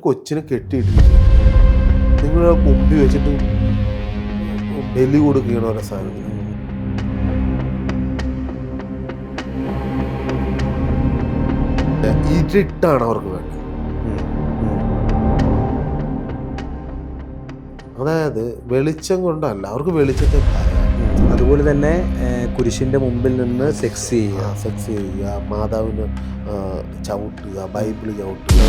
കൊച്ചിനെ കെട്ടിയിട്ടിട്ട് നിങ്ങളുടെ മുമ്പിൽ വെച്ചിട്ട് ബലി കൊടുക്കുകയാണ് ഓരോ സാധനത്തിന്. ഇരുട്ടാണ് അവർക്ക് വേണ്ടത്. അതായത് വെളിച്ചം കൊണ്ടല്ല, അവർക്ക് വെളിച്ചത്തെ. അതുപോലെ തന്നെ കുരിശിന്റെ മുമ്പിൽ നിന്ന് സെക്സ് ചെയ്യുക, മാതാവിന് ചവിട്ടുക, ബൈബിള് ചവിട്ടുക.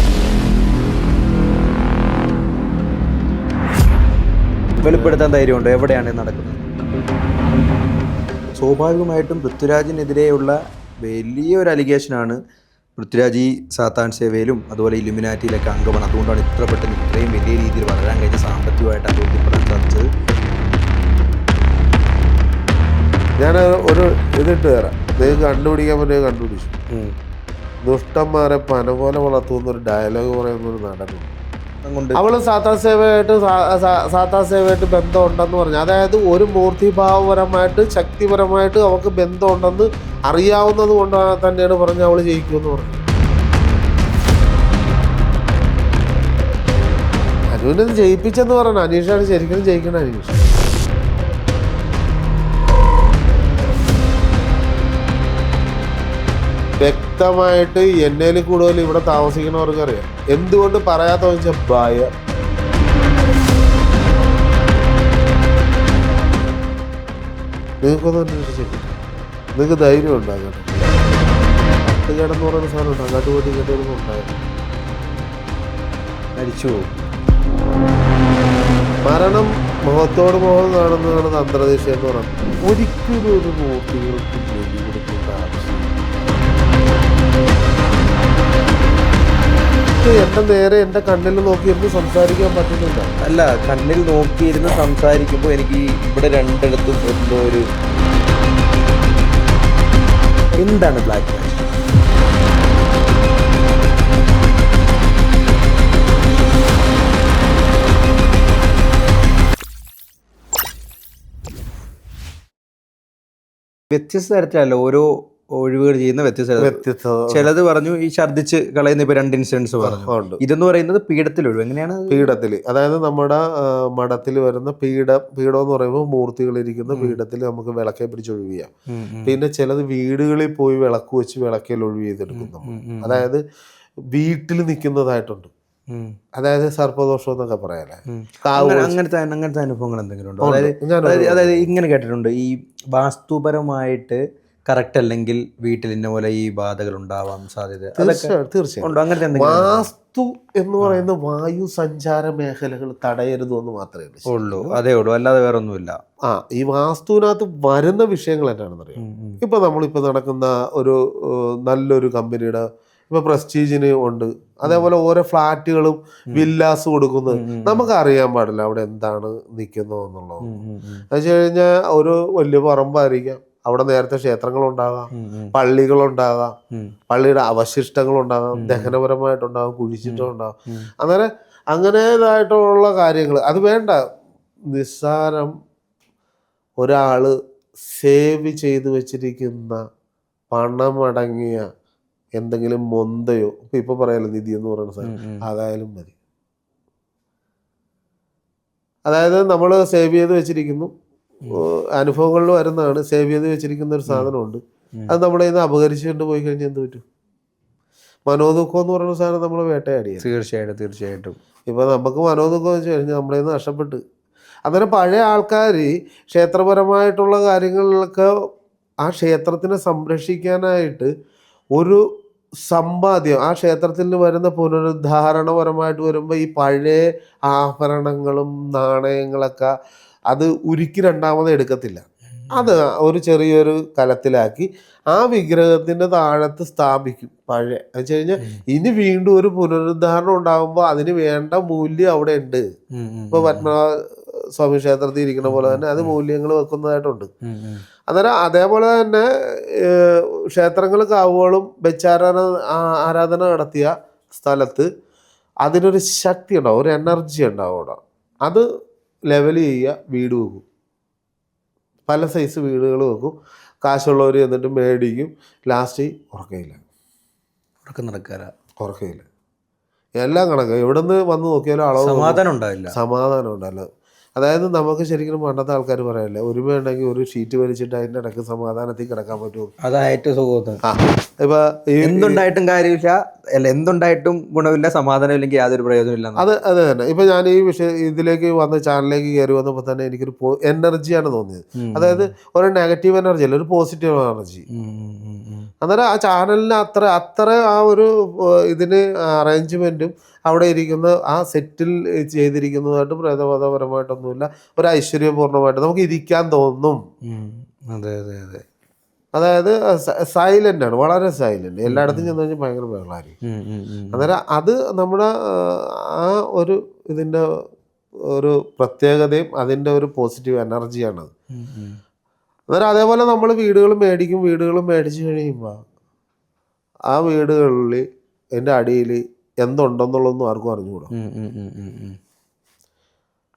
വെളിപ്പെടുത്താൻ ധൈര്യമുണ്ടോ എവിടെയാണ് നടക്കുന്നത്? സ്വാഭാവികമായിട്ടും പൃഥ്വിരാജിനെതിരെയുള്ള വലിയൊരു അലിഗേഷനാണ്. പൃഥ്വിരാജ് ഈ സാത്താൻ സേവയിലും അതുപോലെ ഇലുമിനാറ്റിയിലൊക്കെ അംഗമാണ്. അതുകൊണ്ടാണ് ഇത്ര പെട്ടെന്ന് ഇത്രയും വലിയ രീതിയിൽ വളരാൻ കഴിഞ്ഞ സാമ്പത്തികമായിട്ട് അഭിവൃദ്ധിപ്പെടാൻ സാധിച്ചത്. ഞാൻ ഒരു ഇതിട്ട് തരാം, ഇത് കണ്ടുപിടിക്കാൻ പറ്റിയ കണ്ടുപിടിച്ചു. ദുഷ്ടന്മാരെ പന പോലെ വളർത്തുന്നൊരു ഡയലോഗ് പറയുന്നൊരു നടനുണ്ട്. അവള് സാത്താൻ സേവയായിട്ട് ബന്ധമുണ്ടെന്ന് പറഞ്ഞു. അതായത് ഒരു മൂർത്തിഭാവപരമായിട്ട് ശക്തിപരമായിട്ട് അവൾക്ക് ബന്ധമുണ്ടെന്ന് അറിയാവുന്നത് കൊണ്ട് തന്നെയാണ് പറഞ്ഞ് അവള് ജയിക്കുമെന്ന് പറഞ്ഞു. അനുവിനെ ജയിപ്പിച്ചെന്ന് പറഞ്ഞു. അനീഷാണ് ശരിക്കും ജയിക്കണം. അനീഷ് വ്യക്തമായിട്ട് എന്നേൽ കൂടുതൽ ഇവിടെ താമസിക്കുന്നവർക്കറിയാം. എന്തുകൊണ്ട് പറയാത്ത വെച്ചാൽ ഭയം. നിങ്ങൾക്കൊന്നും അന്വേഷിച്ചില്ല, നിങ്ങൾക്ക് ധൈര്യം ഉണ്ടാകണം. പട്ടുകേടെന്ന് പറയുന്ന സാധനം ഉണ്ട്, അങ്ങോട്ട് പോയിട്ട് ഇങ്ങോട്ടൊന്നും ഉണ്ടായിരുന്നു. മരിച്ചു പോകും. മരണം മുഖത്തോട് മുഖം കാണുന്നതാണ് തന്ത്രദേശ എന്ന് പറയുന്നത്. ഒരിക്കലും ഒരു നോട്ടുകൾക്ക് ബലി കൊടുക്കേണ്ട ആവശ്യം. എന്റെ നേരെ എന്റെ കണ്ണിൽ നോക്കിയിരുന്ന് സംസാരിക്കാൻ പറ്റുന്നില്ല. അല്ല, കണ്ണിൽ നോക്കിയിരുന്ന് സംസാരിക്കുമ്പോൾ എനിക്ക് ഇവിടെ രണ്ടിടത്തും എന്തോ ഒരു എന്താണ് ബ്ലാക്ക് മാജിക്? വ്യത്യസ്ത തരത്തിലല്ല ഓരോ ഒഴിവുകൾ ചെയ്യുന്ന വ്യത്യസ്ത. ചിലത് പറഞ്ഞു ഈ ഛർദ്ദിച്ച് കളയുന്ന ഇപ്പൊ 2 ഇൻസിഡൻസ് പറഞ്ഞു. ഇതെന്ന് പറയുന്നത് പീഠത്തിൽ ഒഴിവ്. എങ്ങനെയാണ്? പീഠത്തിൽ, അതായത് നമ്മുടെ മഠത്തിൽ വരുന്ന പീഠം എന്ന് പറയുമ്പോൾ മൂർത്തികൾ ഇരിക്കുന്ന പീഠത്തിൽ നമുക്ക് വിളക്കെ പിടിച്ച് ഒഴിവ് ചെയ്യാം. പിന്നെ ചിലത് വീടുകളിൽ പോയി വിളക്ക് വെച്ച് വിളക്കേൽ ഒഴിവ് ചെയ്തെടുക്കും. അതായത് വീട്ടിൽ നിൽക്കുന്നതായിട്ടുണ്ട്. അതായത് സർപ്പദോഷം എന്നൊക്കെ പറയാല്ലേ. അങ്ങനത്തെ അനുഭവങ്ങൾ എന്തെങ്കിലും ഉണ്ടോ? അതായത് ഇങ്ങനെ കേട്ടിട്ടുണ്ട്, ഈ വാസ്തുപരമായിട്ട് കറക്റ്റ് അല്ലെങ്കിൽ വീട്ടിൽ ഇന്ന പോലെ ഈ ബാധകൾ ഉണ്ടാവാൻ സാധ്യത. തീർച്ചയായും വാസ്തു എന്ന് പറയുന്ന വായു സഞ്ചാര മേഖലകൾ തടയരുത് എന്ന് മാത്രമേ ഉള്ളൂ. അതേ ഉള്ളൂ, അല്ലാതെ വേറെ ഒന്നുമില്ല. ഈ വാസ്തുവിനകത്ത് വരുന്ന വിഷയങ്ങൾ എന്താണെന്ന് അറിയാം. ഇപ്പൊ നമ്മളിപ്പോ നടക്കുന്ന ഒരു നല്ലൊരു കമ്പനിയുടെ ഇപ്പൊ പ്രസ്റ്റീജിന് ഉണ്ട്, അതേപോലെ ഓരോ ഫ്ലാറ്റുകളും വില്ലാസ് കൊടുക്കുന്നത് നമുക്ക് അറിയാൻ പാടില്ല അവിടെ എന്താണ് നിൽക്കുന്നത് എന്നുള്ളത്. എന്ന് വെച്ച് കഴിഞ്ഞാൽ ഒരു വലിയ പറമ്പായിരിക്കാം, അവിടെ നേരത്തെ ക്ഷേത്രങ്ങളുണ്ടാകാം, പള്ളികളുണ്ടാകാം, പള്ളിയുടെ അവശിഷ്ടങ്ങളുണ്ടാകാം, ദഹനപരമായിട്ടുണ്ടാകും, കുഴിച്ചിട്ടുണ്ടാകും. അങ്ങനേതായിട്ടുള്ള കാര്യങ്ങൾ അത് വേണ്ട. നിസ്സാരം ഒരാള് സേവ് ചെയ്തു വെച്ചിരിക്കുന്ന പണമടങ്ങിയ എന്തെങ്കിലും മൊന്തയോ ഇപ്പൊ പറയാലോ നിധി എന്ന് പറയുന്ന സാധനം, അതായാലും മതി. അതായത് നമ്മൾ സേവ് ചെയ്ത് വെച്ചിരിക്കുന്നു, അനുഭവങ്ങളിൽ വരുന്നതാണ്. സേവ് ചെയ്ത് വെച്ചിരിക്കുന്ന ഒരു സാധനമുണ്ട്, അത് നമ്മുടെ ഇന്ന് അപകരിച്ചുകൊണ്ട് പോയി കഴിഞ്ഞാൽ എന്ത് പറ്റും? മനോദുഃഖം എന്ന് പറയുന്ന സാധനം നമ്മൾ വേട്ടയാടിയ. തീർച്ചയായിട്ടും ഇപ്പൊ നമുക്ക് മനോദുഃഖം എന്ന് വെച്ച് കഴിഞ്ഞാൽ നമ്മളെ നിന്ന് നഷ്ടപ്പെട്ട്. അന്നേരം പഴയ ആൾക്കാർ ക്ഷേത്രപരമായിട്ടുള്ള കാര്യങ്ങളിലൊക്കെ ആ ക്ഷേത്രത്തിനെ സംരക്ഷിക്കാനായിട്ട് ഒരു സമ്പാദ്യം, ആ ക്ഷേത്രത്തിൽ നിന്ന് വരുന്ന പുനരുദ്ധാരണപരമായിട്ട് വരുമ്പോൾ ഈ പഴയ ആഭരണങ്ങളും നാണയങ്ങളൊക്കെ അത് ഉരുക്കി രണ്ടാമത് എടുക്കത്തില്ല. അത് ഒരു ചെറിയൊരു കലത്തിലാക്കി ആ വിഗ്രഹത്തിൻ്റെ താഴത്ത് സ്ഥാപിക്കും. പഴയ എന്ന് വെച്ച് കഴിഞ്ഞാൽ ഇനി വീണ്ടും ഒരു പുനരുദ്ധാരണം ഉണ്ടാകുമ്പോൾ അതിന് വേണ്ട മൂല്യം അവിടെ ഉണ്ട്. ഇപ്പൊ പത്മനാഭ സ്വാമി ക്ഷേത്രത്തിൽ ഇരിക്കുന്ന പോലെ തന്നെ അത് മൂല്യങ്ങൾ വെക്കുന്നതായിട്ടുണ്ട്. അന്നേരം അതേപോലെ തന്നെ ക്ഷേത്രങ്ങൾ കാവുകളും ആരാധന നടത്തിയ സ്ഥലത്ത് അതിനൊരു ശക്തി ഉണ്ടാവും, ഒരു എനർജി ഉണ്ടാവും അവിടെ. അത് ലെവൽ ചെയ്യുക, വീട് വെക്കും, പല സൈസ് വീടുകൾ വെക്കും. കാശുള്ളവർ എന്നിട്ട് മേടിക്കും, ലാസ്റ്റ് ഉറക്കയില്ല. എല്ലാം കണക്ക്. എവിടെ നിന്ന് വന്ന് നോക്കിയാലും അളവ് സമാധാനം ഉണ്ടാവില്ല. സമാധാനം ഉണ്ടല്ലോ. അതായത് നമുക്ക് ശരിക്കും പണ്ടത്തെ ആൾക്കാർ പറയല്ലേ, ഒരുമയുണ്ടെങ്കിൽ ഒരു ഷീറ്റ് വലിച്ചിട്ട് അതിൻ്റെ ഇടയ്ക്ക് സമാധാനത്തിൽ കിടക്കാൻ പറ്റുമോ? അതാ ഏറ്റവും സുഖം. ആ ഇപ്പൊ എന്തുണ്ടായിട്ടും കാര്യമില്ല, അല്ല എന്തുണ്ടായിട്ടും ഗുണമില്ല, സമാധാനം ഇല്ലെങ്കിൽ യാതൊരു പ്രയോജനമില്ല. അത് തന്നെ. ഇപ്പൊ ഞാൻ ഈ ഇതിലേക്ക് വന്ന ചാനലിലേക്ക് കയറി വന്നപ്പോൾ തന്നെ എനിക്കൊരു എനർജിയാണ് തോന്നിയത്. അതായത് ഒരു നെഗറ്റീവ് എനർജി അല്ല, ഒരു പോസിറ്റീവ് എനർജി. അന്നേരം ആ ചാനലിന് അത്ര ആ ഒരു ഇതിന് അറേഞ്ച്മെന്റും അവിടെ ഇരിക്കുന്ന ആ സെറ്റിൽ ചെയ്തിരിക്കുന്നതായിട്ട് പ്രേതബോധപരമായിട്ടൊന്നുമില്ല, ഒരു ഐശ്വര്യപൂർണ്ണമായിട്ട് നമുക്ക് ഇരിക്കാൻ തോന്നും. അതെ അതെ അതെ. അതായത് സൈലന്റ് ആണ്, വളരെ സൈലന്റ്. എല്ലായിടത്തും ചെന്ന് കഴിഞ്ഞാൽ ഭയങ്കര ബഹളമായിരിക്കും. അന്നേരം അത് നമ്മുടെ ആ ഒരു ഇതിൻ്റെ ഒരു പ്രത്യേകതയും അതിൻ്റെ ഒരു പോസിറ്റീവ് എനർജിയാണ്. അന്നേരം അതേപോലെ നമ്മൾ വീടുകൾ മേടിച്ച് കഴിയുമ്പോൾ ആ വീടുകളിൽ എൻ്റെ അടിയിൽ എന്തുണ്ടെന്നുള്ളതൊന്നും ആർക്കും അറിഞ്ഞുകൂടാ.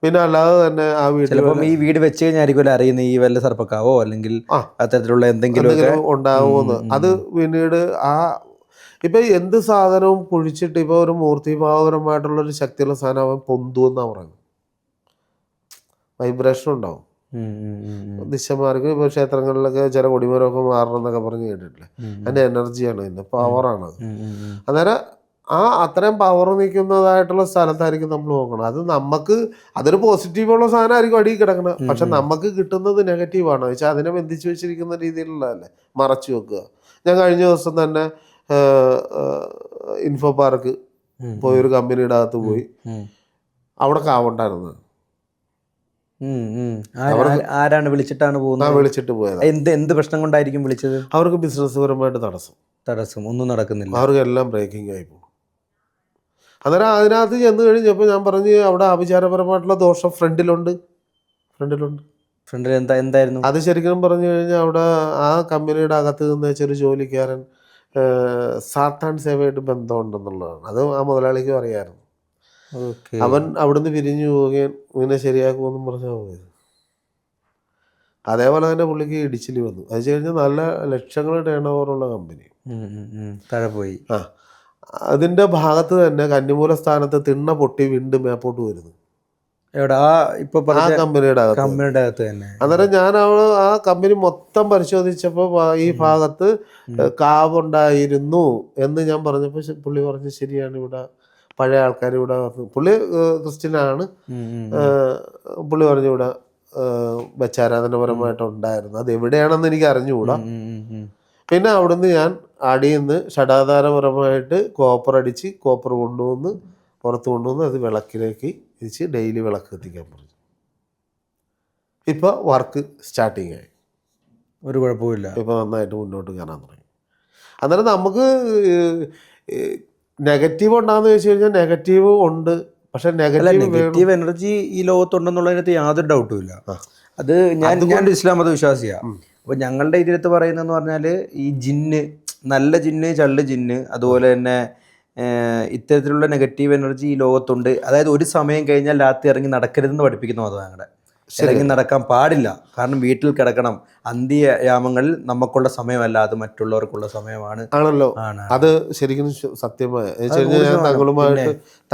പിന്നെ അല്ലാതെ തന്നെ ആ ചിലപ്പം ഈ വീട് വെച്ച് കഴിഞ്ഞാൽ അറിയുന്ന ഈ വല്ല സർപ്പക്കാവോ അല്ലെങ്കിൽ അത്തരത്തിലുള്ള എന്തെങ്കിലും ഉണ്ടാവുമെന്ന്. അത് പിന്നീട് ആ ഇപ്പം എന്ത് സാധനവും കുഴിച്ചിട്ട് ഇപ്പോൾ ഒരു മൂർത്തിഭാവപരമായിട്ടുള്ളൊരു ശക്തിയുള്ള സാധനം അവൻ പൊന്തുവെന്നാണ് പറയുന്നത്. വൈബ്രേഷൻ ഉണ്ടാവും. ദിശമാർക്ക് ഇപ്പോൾ ക്ഷേത്രങ്ങളിലൊക്കെ ചില കൊടിമരമൊക്കെ മാറണം എന്നൊക്കെ പറഞ്ഞ് കേട്ടിട്ടില്ലേ? അതിൻ്റെ എനർജിയാണ്, അതിൻ്റെ പവറാണ്. അന്നേരം ആ അത്രയും പവർ നിൽക്കുന്നതായിട്ടുള്ള സ്ഥലത്തായിരിക്കും നമ്മൾ നോക്കണം. അത് നമുക്ക് അതൊരു പോസിറ്റീവുള്ള സാധനമായിരിക്കും അടിയിൽ കിടക്കണം. പക്ഷെ നമുക്ക് കിട്ടുന്നത് നെഗറ്റീവാണ് വെച്ചാൽ അതിനെ ബന്ധിച്ച് വെച്ചിരിക്കുന്ന രീതിയിലുള്ളതല്ലേ, മറച്ചു വെക്കുക. ഞാൻ കഴിഞ്ഞ ദിവസം തന്നെ ഇൻഫോ പാർക്ക് പോയി, ഒരു കമ്പനിയുടെ അകത്ത് പോയി. അവിടെ കാവുണ്ടായിരുന്നു. ആരാണ് വിളിച്ചിട്ടാണ് പോകുന്നത്? വിളിച്ചിട്ട് പോയത്. എന്ത് പ്രശ്നം കൊണ്ടായിരിക്കും വിളിച്ചത്? അവർക്ക് ബിസിനസ് പരമായിട്ട് തടസ്സം ഒന്നും നടക്കുന്നില്ല, അവർക്കെല്ലാം ബ്രേക്കിംഗ് ആയി പോകും. അന്നേരം അതിനകത്ത് ചെന്ന് കഴിഞ്ഞപ്പോൾ ഞാൻ പറഞ്ഞ് അവിടെ ആഭിചാരപരമായിട്ടുള്ള ദോഷം ഫ്രണ്ടിലുണ്ട്. എന്തായിരുന്നു അത്? ശരിക്കും പറഞ്ഞു കഴിഞ്ഞാൽ അവിടെ ആ കമ്പനിയുടെ അകത്ത് നിന്ന് വെച്ചൊരു ജോലിക്കാരൻ സാത്താൻ സേവയായിട്ട് ബന്ധമുണ്ടെന്നുള്ളതാണ്. അത് ആ മുതലാളിക്കും അറിയാമായിരുന്നു. അവൻ അവിടുന്ന് പിരിഞ്ഞു പോവുകയും ഇങ്ങനെ ശരിയാക്കുമെന്നും പറഞ്ഞാൽ പോയത്. അതേപോലെ തന്നെ പുള്ളിക്ക് ഇടിച്ചിൽ വന്നു. അത് കഴിഞ്ഞാൽ നല്ല ലക്ഷങ്ങൾ ടേൺ ഓവറുള്ള കമ്പനി താഴെ പോയി. അതിൻ്റെ ഭാഗത്ത് തന്നെ കന്നിമൂല സ്ഥാനത്ത് തിണ്ണ പൊട്ടി വീണ്ടും മേപ്പോട്ട് വരുന്നു. ആ കമ്പനിയുടെ അകത്ത് തന്നെ. അന്നേരം ഞാൻ ആ കമ്പനി മൊത്തം പരിശോധിച്ചപ്പോൾ ഈ ഭാഗത്ത് കാവുണ്ടായിരുന്നു എന്ന് ഞാൻ പറഞ്ഞപ്പോൾ പുള്ളി പറഞ്ഞു ശരിയാണ്, ഇവിടെ പഴയ ആൾക്കാർ ഇവിടെ വന്നു. പുള്ളി ക്രിസ്ത്യനാണ്. പുള്ളി പറഞ്ഞു ഇവിടെ വെച്ചാരാധനപരമായിട്ടുണ്ടായിരുന്നു. അത് എവിടെയാണെന്ന് എനിക്ക് അറിഞ്ഞുകൂടാ. പിന്നെ അവിടുന്ന് ഞാൻ അടിയിൽ നിന്ന് ഷഡാധാരപരമായിട്ട് കോപ്പർ കൊണ്ടുവന്ന് പുറത്ത് കൊണ്ടുവന്ന് അത് വിളക്കിലേക്ക് വെച്ച് ഡെയിലി വിളക്ക് കത്തിക്കാൻ പറഞ്ഞു. ഇപ്പോൾ വർക്ക് സ്റ്റാർട്ടിങ് ആയി, ഒരു കുഴപ്പമില്ല. ഇപ്പോൾ നന്നായിട്ട് മുന്നോട്ട് കയറാൻ തുടങ്ങി. അന്നേരം നമുക്ക് നെഗറ്റീവ് ഉണ്ടാകുന്ന ചോദിച്ചു കഴിഞ്ഞാൽ നെഗറ്റീവ് ഉണ്ട്. പക്ഷെ നെഗറ്റീവ് എനർജി ഈ ലോകത്തുണ്ടെന്നുള്ളതിനകത്ത് യാതൊരു ഡൗട്ടും ഇല്ല. അത് ഞാൻ ഇസ്ലാം മത വിശ്വാസിയാണ്. അപ്പോൾ ഞങ്ങളുടെ ഇതിലത്ത് പറയുന്നതെന്ന് പറഞ്ഞാൽ ഈ ജിന്ന്, നല്ല ജിന്ന്, ചള്ള് ജിന്ന്, അതുപോലെ തന്നെ ഇത്തരത്തിലുള്ള നെഗറ്റീവ് എനർജി ഈ ലോകത്തുണ്ട്. അതായത് ഒരു സമയം കഴിഞ്ഞാൽ രാത്രി ഇറങ്ങി നടക്കരുതെന്ന് പഠിപ്പിക്കുന്ന മതം ഞങ്ങളുടെ. ഇറങ്ങി നടക്കാൻ പാടില്ല, കാരണം വീട്ടിൽ കിടക്കണം. അന്ത്യയാമങ്ങളിൽ നമുക്കുള്ള സമയമല്ല, അത് മറ്റുള്ളവർക്കുള്ള സമയമാണ് ആണല്ലോ. അത് ശരിക്കും സത്യമായ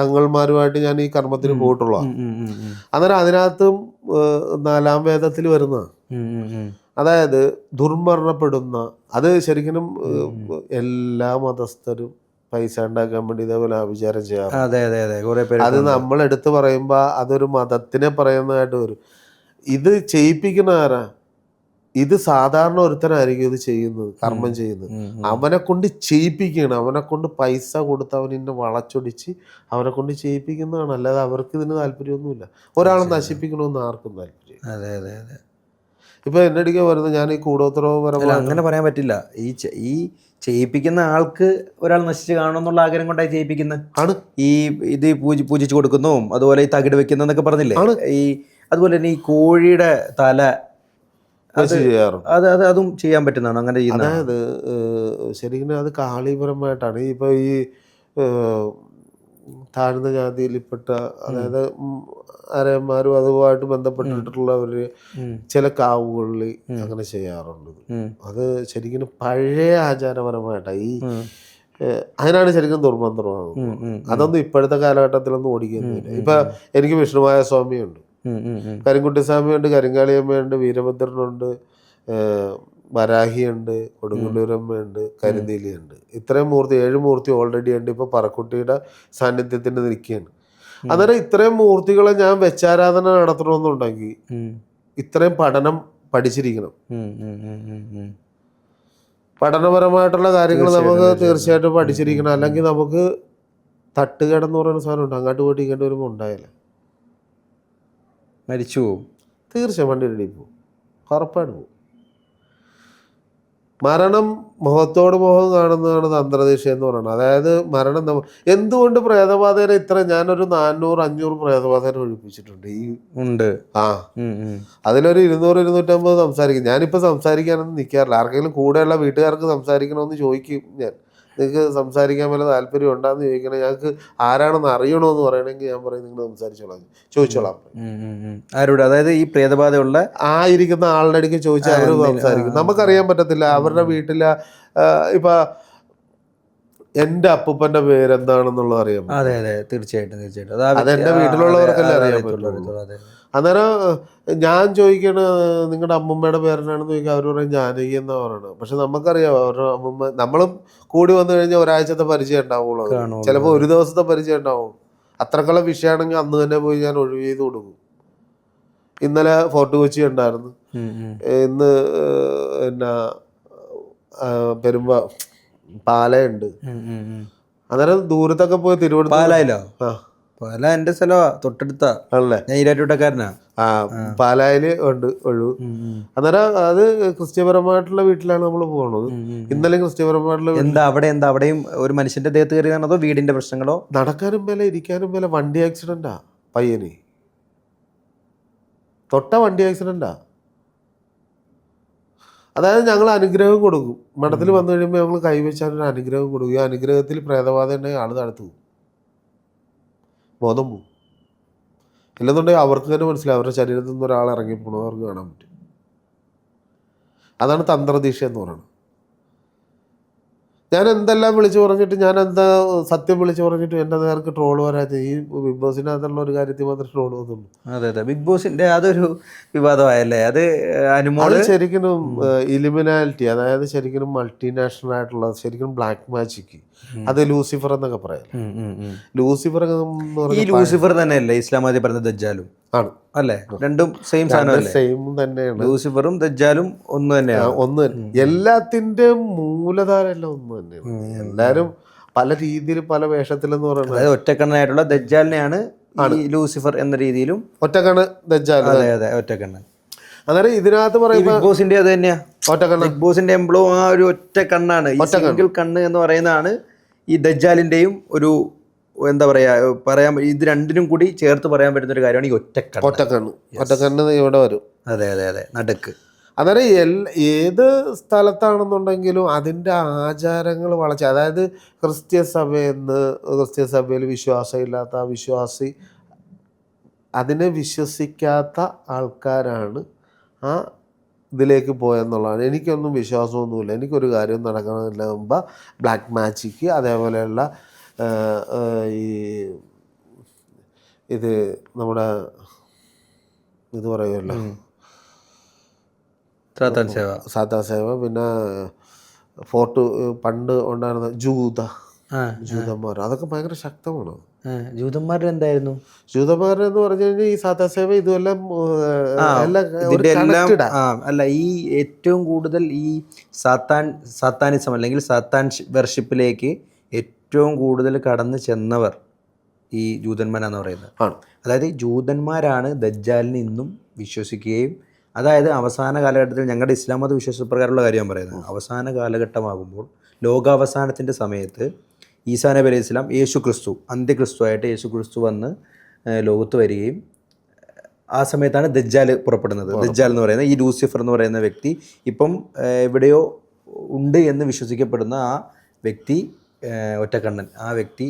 തങ്ങൾമാരുമായിട്ട് ഞാൻ ഈ കർമ്മത്തിന് പോയിട്ടുള്ള. അന്നേരം അതിനകത്തും 4-ാം വേദത്തിൽ വരുന്ന, അതായത് ദുർമരണപ്പെടുന്ന, അത് ശരിക്കും എല്ലാ മതസ്ഥരും പൈസ ഉണ്ടാക്കാൻ വേണ്ടി ഇതേപോലെ ആഭിചാരം ചെയ്യാം. അത് നമ്മൾ എടുത്ത് പറയുമ്പോൾ അതൊരു മതത്തിനെ പറയുന്നതായിട്ട് വരും. ഇത് ചെയ്യിപ്പിക്കുന്ന ആരാ? ഇത് സാധാരണ ഒരുത്തനായിരിക്കും ഇത് ചെയ്യുന്നത്, കർമ്മം ചെയ്യുന്നത്. അവനെ കൊണ്ട് ചെയ്യിപ്പിക്കുകയാണ്, അവനെ കൊണ്ട് പൈസ കൊടുത്ത് അവനെ വളച്ചൊടിച്ച് അവനെ കൊണ്ട് ചെയ്യിപ്പിക്കുന്നതാണ്. അല്ലാതെ അവർക്ക് ഇതിന് താല്പര്യമൊന്നുമില്ല. ഒരാളെ നശിപ്പിക്കണമെന്ന് ആർക്കും താല്പര്യം. ഇപ്പൊ എന്റെ അടിക്കാൻ വരുന്നത് ഞാൻ ഈ കൂടോത്രപരമായി അങ്ങനെ പറയാൻ പറ്റില്ല. ഈ ചെയ്യിപ്പിക്കുന്ന ആൾക്ക് ഒരാൾ നശിച്ച് കാണണമെന്നുള്ള ആഗ്രഹം കൊണ്ടായി ചെയ്യിപ്പിക്കുന്നത് ആണ്. ഈ ഇത് പൂജിച്ചു കൊടുക്കുന്നു, അതുപോലെ ഈ തകിട് വെക്കുന്നു എന്നൊക്കെ പറഞ്ഞില്ലേ. ഈ അതുപോലെ തന്നെ ഈ കോഴിയുടെ തല ചെയ്യാറുണ്ട്. അതും ചെയ്യാൻ പറ്റുന്നതാണ്. അങ്ങനെ ചെയ്യുന്നത് അതായത് ശരിക്കും അത് കാളിപരമായിട്ടാണ്. ഇപ്പൊ ഈ താഴ്ന്ന ജാതിയിൽപ്പെട്ട, അതായത് അരയന്മാരും അതുമായിട്ട് ബന്ധപ്പെട്ടിട്ടുള്ളവര് ചില കാവുകളിൽ അങ്ങനെ ചെയ്യാറുണ്ട്. അത് ശരിക്കും പഴയ ആചാരപരമായിട്ടാണ്. ഈ അതിനാണ് ശരിക്കും ദുർമന്ത്രമാകുന്നത്. അതൊന്നും ഇപ്പോഴത്തെ കാലഘട്ടത്തിലൊന്നും ഓടിക്കുന്നില്ല. ഇപ്പൊ എനിക്ക് വിഷ്ണുമായ സ്വാമിയുണ്ട്, കരിങ്കുട്ടി സ്വാമിയുണ്ട്, കരിങ്കാളിയമ്മയുണ്ട്, വീരഭദ്രനുണ്ട്, വരാഹിയുണ്ട്, കൊടുങ്ങല്ലൂരമ്മയുണ്ട്, കരിന്തീലിയുണ്ട്. ഇത്രയും മൂർത്തി 7 മൂർത്തി ഓൾറെഡി ഉണ്ട്. ഇപ്പൊ പറക്കുട്ടിയുടെ സാന്നിധ്യത്തിന് നിൽക്കുകയാണ്. അന്നേരം ഇത്രയും മൂർത്തികളെ ഞാൻ വെച്ചാരാധന നടത്തണമെന്നുണ്ടെങ്കിൽ ഇത്രയും പഠനം പഠിച്ചിരിക്കണം. പഠനപരമായിട്ടുള്ള കാര്യങ്ങൾ നമുക്ക് തീർച്ചയായിട്ടും പഠിച്ചിരിക്കണം. അല്ലെങ്കിൽ നമുക്ക് തട്ടുകേടെന്ന് പറയുന്ന സാധനമുണ്ട്. അങ്ങോട്ട് പോയിട്ട് ഇങ്ങോട്ട് വരുമ്പോൾ ഉണ്ടായില്ല, മരിച്ചു പോവും. തീർച്ചയായും വണ്ടി ഇടി പോകും, ഉറപ്പായിട്ട് പോകും. മരണം മുഖത്തോട് മുഖം കാണുന്നതാണ് തന്ത്രദീക്ഷ എന്ന് പറയുന്നത്. അതായത് മരണം എന്തുകൊണ്ട് പ്രേതബാധേനെ ഞാനൊരു 400-500 പ്രേതബാധേനെ ഒഴിപ്പിച്ചിട്ടുണ്ട് ഈ ഉണ്ട്. അതിലൊരു 200-250 സംസാരിക്കും. ഞാനിപ്പോൾ സംസാരിക്കാനൊന്നും നിൽക്കാറില്ല. ആർക്കെങ്കിലും കൂടെയുള്ള വീട്ടുകാർക്ക് സംസാരിക്കണമെന്ന് ചോദിക്കും ഞാൻ. നിങ്ങൾക്ക് സംസാരിക്കാൻ വല്ല താല്പര്യം ഉണ്ടാന്ന് ചോദിക്കണേ, ഞങ്ങൾക്ക് ആരാണെന്ന് അറിയണമെന്ന് പറയണമെങ്കിൽ ഞാൻ പറയും നിങ്ങൾ സംസാരിച്ചോളാം, ചോദിച്ചോളാം. ആരോട്? അതായത് ഈ പ്രേതബാധയുള്ള ഇരിക്കുന്ന ആളുടെ അടുക്ക് ചോദിച്ചാൽ അവർ സംസാരിക്കും. നമുക്കറിയാൻ പറ്റത്തില്ല അവരുടെ വീട്ടിലെ ഇപ്പൊ എൻ്റെ അപ്പൂപ്പന്റെ പേരെന്താണെന്നുള്ളത് അറിയാം. അതെ അതെ, തീർച്ചയായിട്ടും അതെന്റെ വീട്ടിലുള്ളവർക്കല്ലേ അറിയാൻ പറ്റുള്ളൂ. അന്നേരം ഞാൻ ചോദിക്കണ നിങ്ങളുടെ അമ്മൂമ്മയുടെ പേരെന്നാണെന്ന് ചോദിക്കുക, അവർ പറയും ജാനകി എന്നാ പറയണത്. പക്ഷെ നമുക്കറിയാം അവരുടെ അമ്മൂമ്മ, നമ്മളും കൂടി വന്നു കഴിഞ്ഞാൽ ഒരാഴ്ചത്തെ പരിചയം ഉണ്ടാവുള്ളൂ, ചിലപ്പോൾ ഒരു ദിവസത്തെ പരിചയം ഉണ്ടാവുള്ളൂ. അത്രക്കുള്ള വിഷയമാണെങ്കിൽ അന്ന് തന്നെ പോയി ഞാൻ ഒഴിവ് ചെയ്ത് കൊടുക്കും. ഇന്നലെ ഫോർട്ട് കൊച്ചി ഉണ്ടായിരുന്നു, ഇന്ന് പിന്നെ പാലയുണ്ട്. അന്നേരം ദൂരത്തൊക്കെ പോയി തിരുവനന്തപുരം പാല എന്റെ സ്ഥലമാ, തൊട്ടടുത്താ. ആണല്ലേ? ഞാൻ ഈരാറ്റൂട്ടക്കാരനാ. പാലായില് ഉണ്ട് ഒഴിവ്. അന്നേരം അത് ക്രിസ്ത്യപരമായിട്ടുള്ള വീട്ടിലാണ് നമ്മൾ പോകുന്നത്. ഇന്നലെ ക്രിസ്ത്യപരമായിട്ടുള്ള അവിടെയും ഒരു മനുഷ്യന്റെ ദേഹത്ത് കയറിയാണോ അതോ വീടിന്റെ പ്രശ്നങ്ങളോ? നടക്കാനും മേലെ ഇരിക്കാനും മേലെ. വണ്ടി ആക്സിഡന്റാ പയ്യന്, തൊട്ട വണ്ടി ആക്സിഡന്റാ. അതായത് ഞങ്ങൾ അനുഗ്രഹം കൊടുക്കും. മഠത്തിൽ വന്നു കഴിയുമ്പോൾ ഞങ്ങൾ കൈവച്ചാൽ ഒരു അനുഗ്രഹം കൊടുക്കും. ഈ അനുഗ്രഹത്തിൽ പ്രേതബാധ ഉണ്ടെങ്കിൽ ആൾ തടുത്തു പോകും, ബോധം പോവും. ഇല്ലെന്നുണ്ടെങ്കിൽ അവർക്ക് തന്നെ മനസ്സിലാവും അവരുടെ ശരീരത്തിൽ നിന്ന് ഒരാൾ ഇറങ്ങിപ്പോണോ അവർക്ക് കാണാൻ പറ്റും. അതാണ് തന്ത്രദീക്ഷ എന്ന് പറയുന്നത്. ഞാൻ എന്തെല്ലാം വിളിച്ചു പറഞ്ഞിട്ട്, ഞാൻ എന്താ സത്യം വിളിച്ചു പറഞ്ഞിട്ട് എൻ്റെ നേർക്ക് ട്രോൾ വരാത്ത ഈ ബിഗ് ബോസിനകത്തുള്ള ഒരു കാര്യത്തിൽ മാത്രം ട്രോൾ വന്നുള്ളൂ. അതെ അതെ, ബിഗ് ബോസിന്റെ അതൊരു വിവാദമായല്ലേ അത്. അത് ശരിക്കും ഇലിമിനാലിറ്റി, അതായത് ശരിക്കും മൾട്ടിനാഷണൽ ആയിട്ടുള്ള ശരിക്കും ബ്ലാക്ക് മാജിക്, അത് ലൂസിഫർ എന്നൊക്കെ പറയാം. ലൂസിഫർ ഈ ലൂസിഫർ തന്നെയല്ലേ ഇസ്ലാം മതത്തിൽ പറഞ്ഞ ദജ്ജാലും ആണ് അല്ലേ? രണ്ടും സെയിം സാധനം, സെയിം തന്നെയാണ്. ലൂസിഫറും ദജ്ജാലും ഒന്ന് തന്നെയാണ്. ഒന്ന് തന്നെ. എല്ലാത്തിന്റെ മൂലധാര എല്ലാം ഒന്ന് തന്നെയാണ്. എല്ലാരും പല രീതിയിൽ പല വേഷത്തിലെന്ന് പറയുന്നത്. അതായത് ഒറ്റക്കണ്ണനായിട്ടുള്ള ദജ്ജാലിനെയാണ് ലൂസിഫർ എന്ന രീതിയിലും. ഒറ്റക്കണ്ണ് ദജ്ജാൽ. അതെ അതെ, ഒറ്റക്കണ്ണൻ. അന്നേരം ഇതിനകത്ത് പറയുമ്പോൾ ബിഗ് ബോസിന്റെ അത് തന്നെയാ ഒറ്റക്കണ്ണ്. ബിഗ് ബോസിന്റെ എംബ്ലോ ആ ഒരു ഒറ്റ കണ്ണാണ്, സിംഗിൾ കണ്ണ് എന്ന് പറയുന്നതാണ് ഈ ദജ്ജാലിന്റെയും ഒരു എന്താ പറയാൻ ഇത് രണ്ടിനും കൂടി ചേർത്ത് പറയാൻ പറ്റുന്ന ഒരു കാര്യമാണ് ഈ ഒറ്റക്കണ്ണ് ഇവിടെ വരും. അതെ അതെ അതെ, നടുക്ക്. അന്നേരം ഏത് സ്ഥലത്താണെന്നുണ്ടെങ്കിലും അതിൻ്റെ ആചാരങ്ങൾ വളച്ച്, അതായത് ക്രിസ്ത്യ സഭയിൽ വിശ്വാസമില്ലാത്ത ആ വിശ്വാസി, അതിനെ വിശ്വസിക്കാത്ത ആൾക്കാരാണ് ആ ഇതിലേക്ക് പോയെന്നുള്ളതാണ്. എനിക്കൊന്നും വിശ്വാസമൊന്നുമില്ല, എനിക്കൊരു കാര്യം നടക്കണമെന്നില്ല മുമ്പ് ബ്ലാക്ക് മാജിക്ക്, അതേപോലെയുള്ള ഇത് നമ്മുടെ ഇത് പറയുമല്ലോ സാത്താൻ സേവ, പിന്നെ ഫോർട്ട് പണ്ട് ഉണ്ടായിരുന്ന ജൂതന്മാർ, അതൊക്കെ ഭയങ്കര ശക്തമാണ്. ജൂതന്മാരുടെ എന്തായിരുന്നു? ജൂതന്മാരെന്ന് പറഞ്ഞു കഴിഞ്ഞാൽ ഈ സാത്താൻ സേവ ഇതുമെല്ലാം അല്ല, ഈ ഏറ്റവും കൂടുതൽ ഈ സാത്താനിസം അല്ലെങ്കിൽ സാത്താൻ വെർഷിപ്പിലേക്ക് ഏറ്റവും കൂടുതൽ കടന്നു ചെന്നവർ ഈ ജൂതന്മാരാന്ന് പറയുന്നത്. അതായത് ജൂതന്മാരാണ് ദജ്ജാലിനെ ഇന്നും വിശ്വസിക്കുകയും, അതായത് അവസാന കാലഘട്ടത്തിൽ ഞങ്ങളുടെ ഇസ്ലാം മത വിശ്വാസപ്രകാരമുള്ള കാര്യം പറയുന്നത്, അവസാന കാലഘട്ടമാകുമ്പോൾ ലോകാവസാനത്തിൻ്റെ സമയത്ത് ഈസാ നബി അലൈഹി സ്വലാം അന്ത്യക്രിസ്തുവായിട്ട് യേശു ക്രിസ്തു വന്ന് ലോകത്ത് വരികയും ആ സമയത്താണ് ദജ്ജാൽ പുറപ്പെടുന്നത്. ദജ്ജാൽ എന്ന് പറയുന്ന ഈ ലൂസിഫർ എന്ന് പറയുന്ന വ്യക്തി ഇപ്പം എവിടെയോ ഉണ്ട് എന്ന് വിശ്വസിക്കപ്പെടുന്ന ആ വ്യക്തി, ഒറ്റക്കണ്ണൻ, ആ വ്യക്തി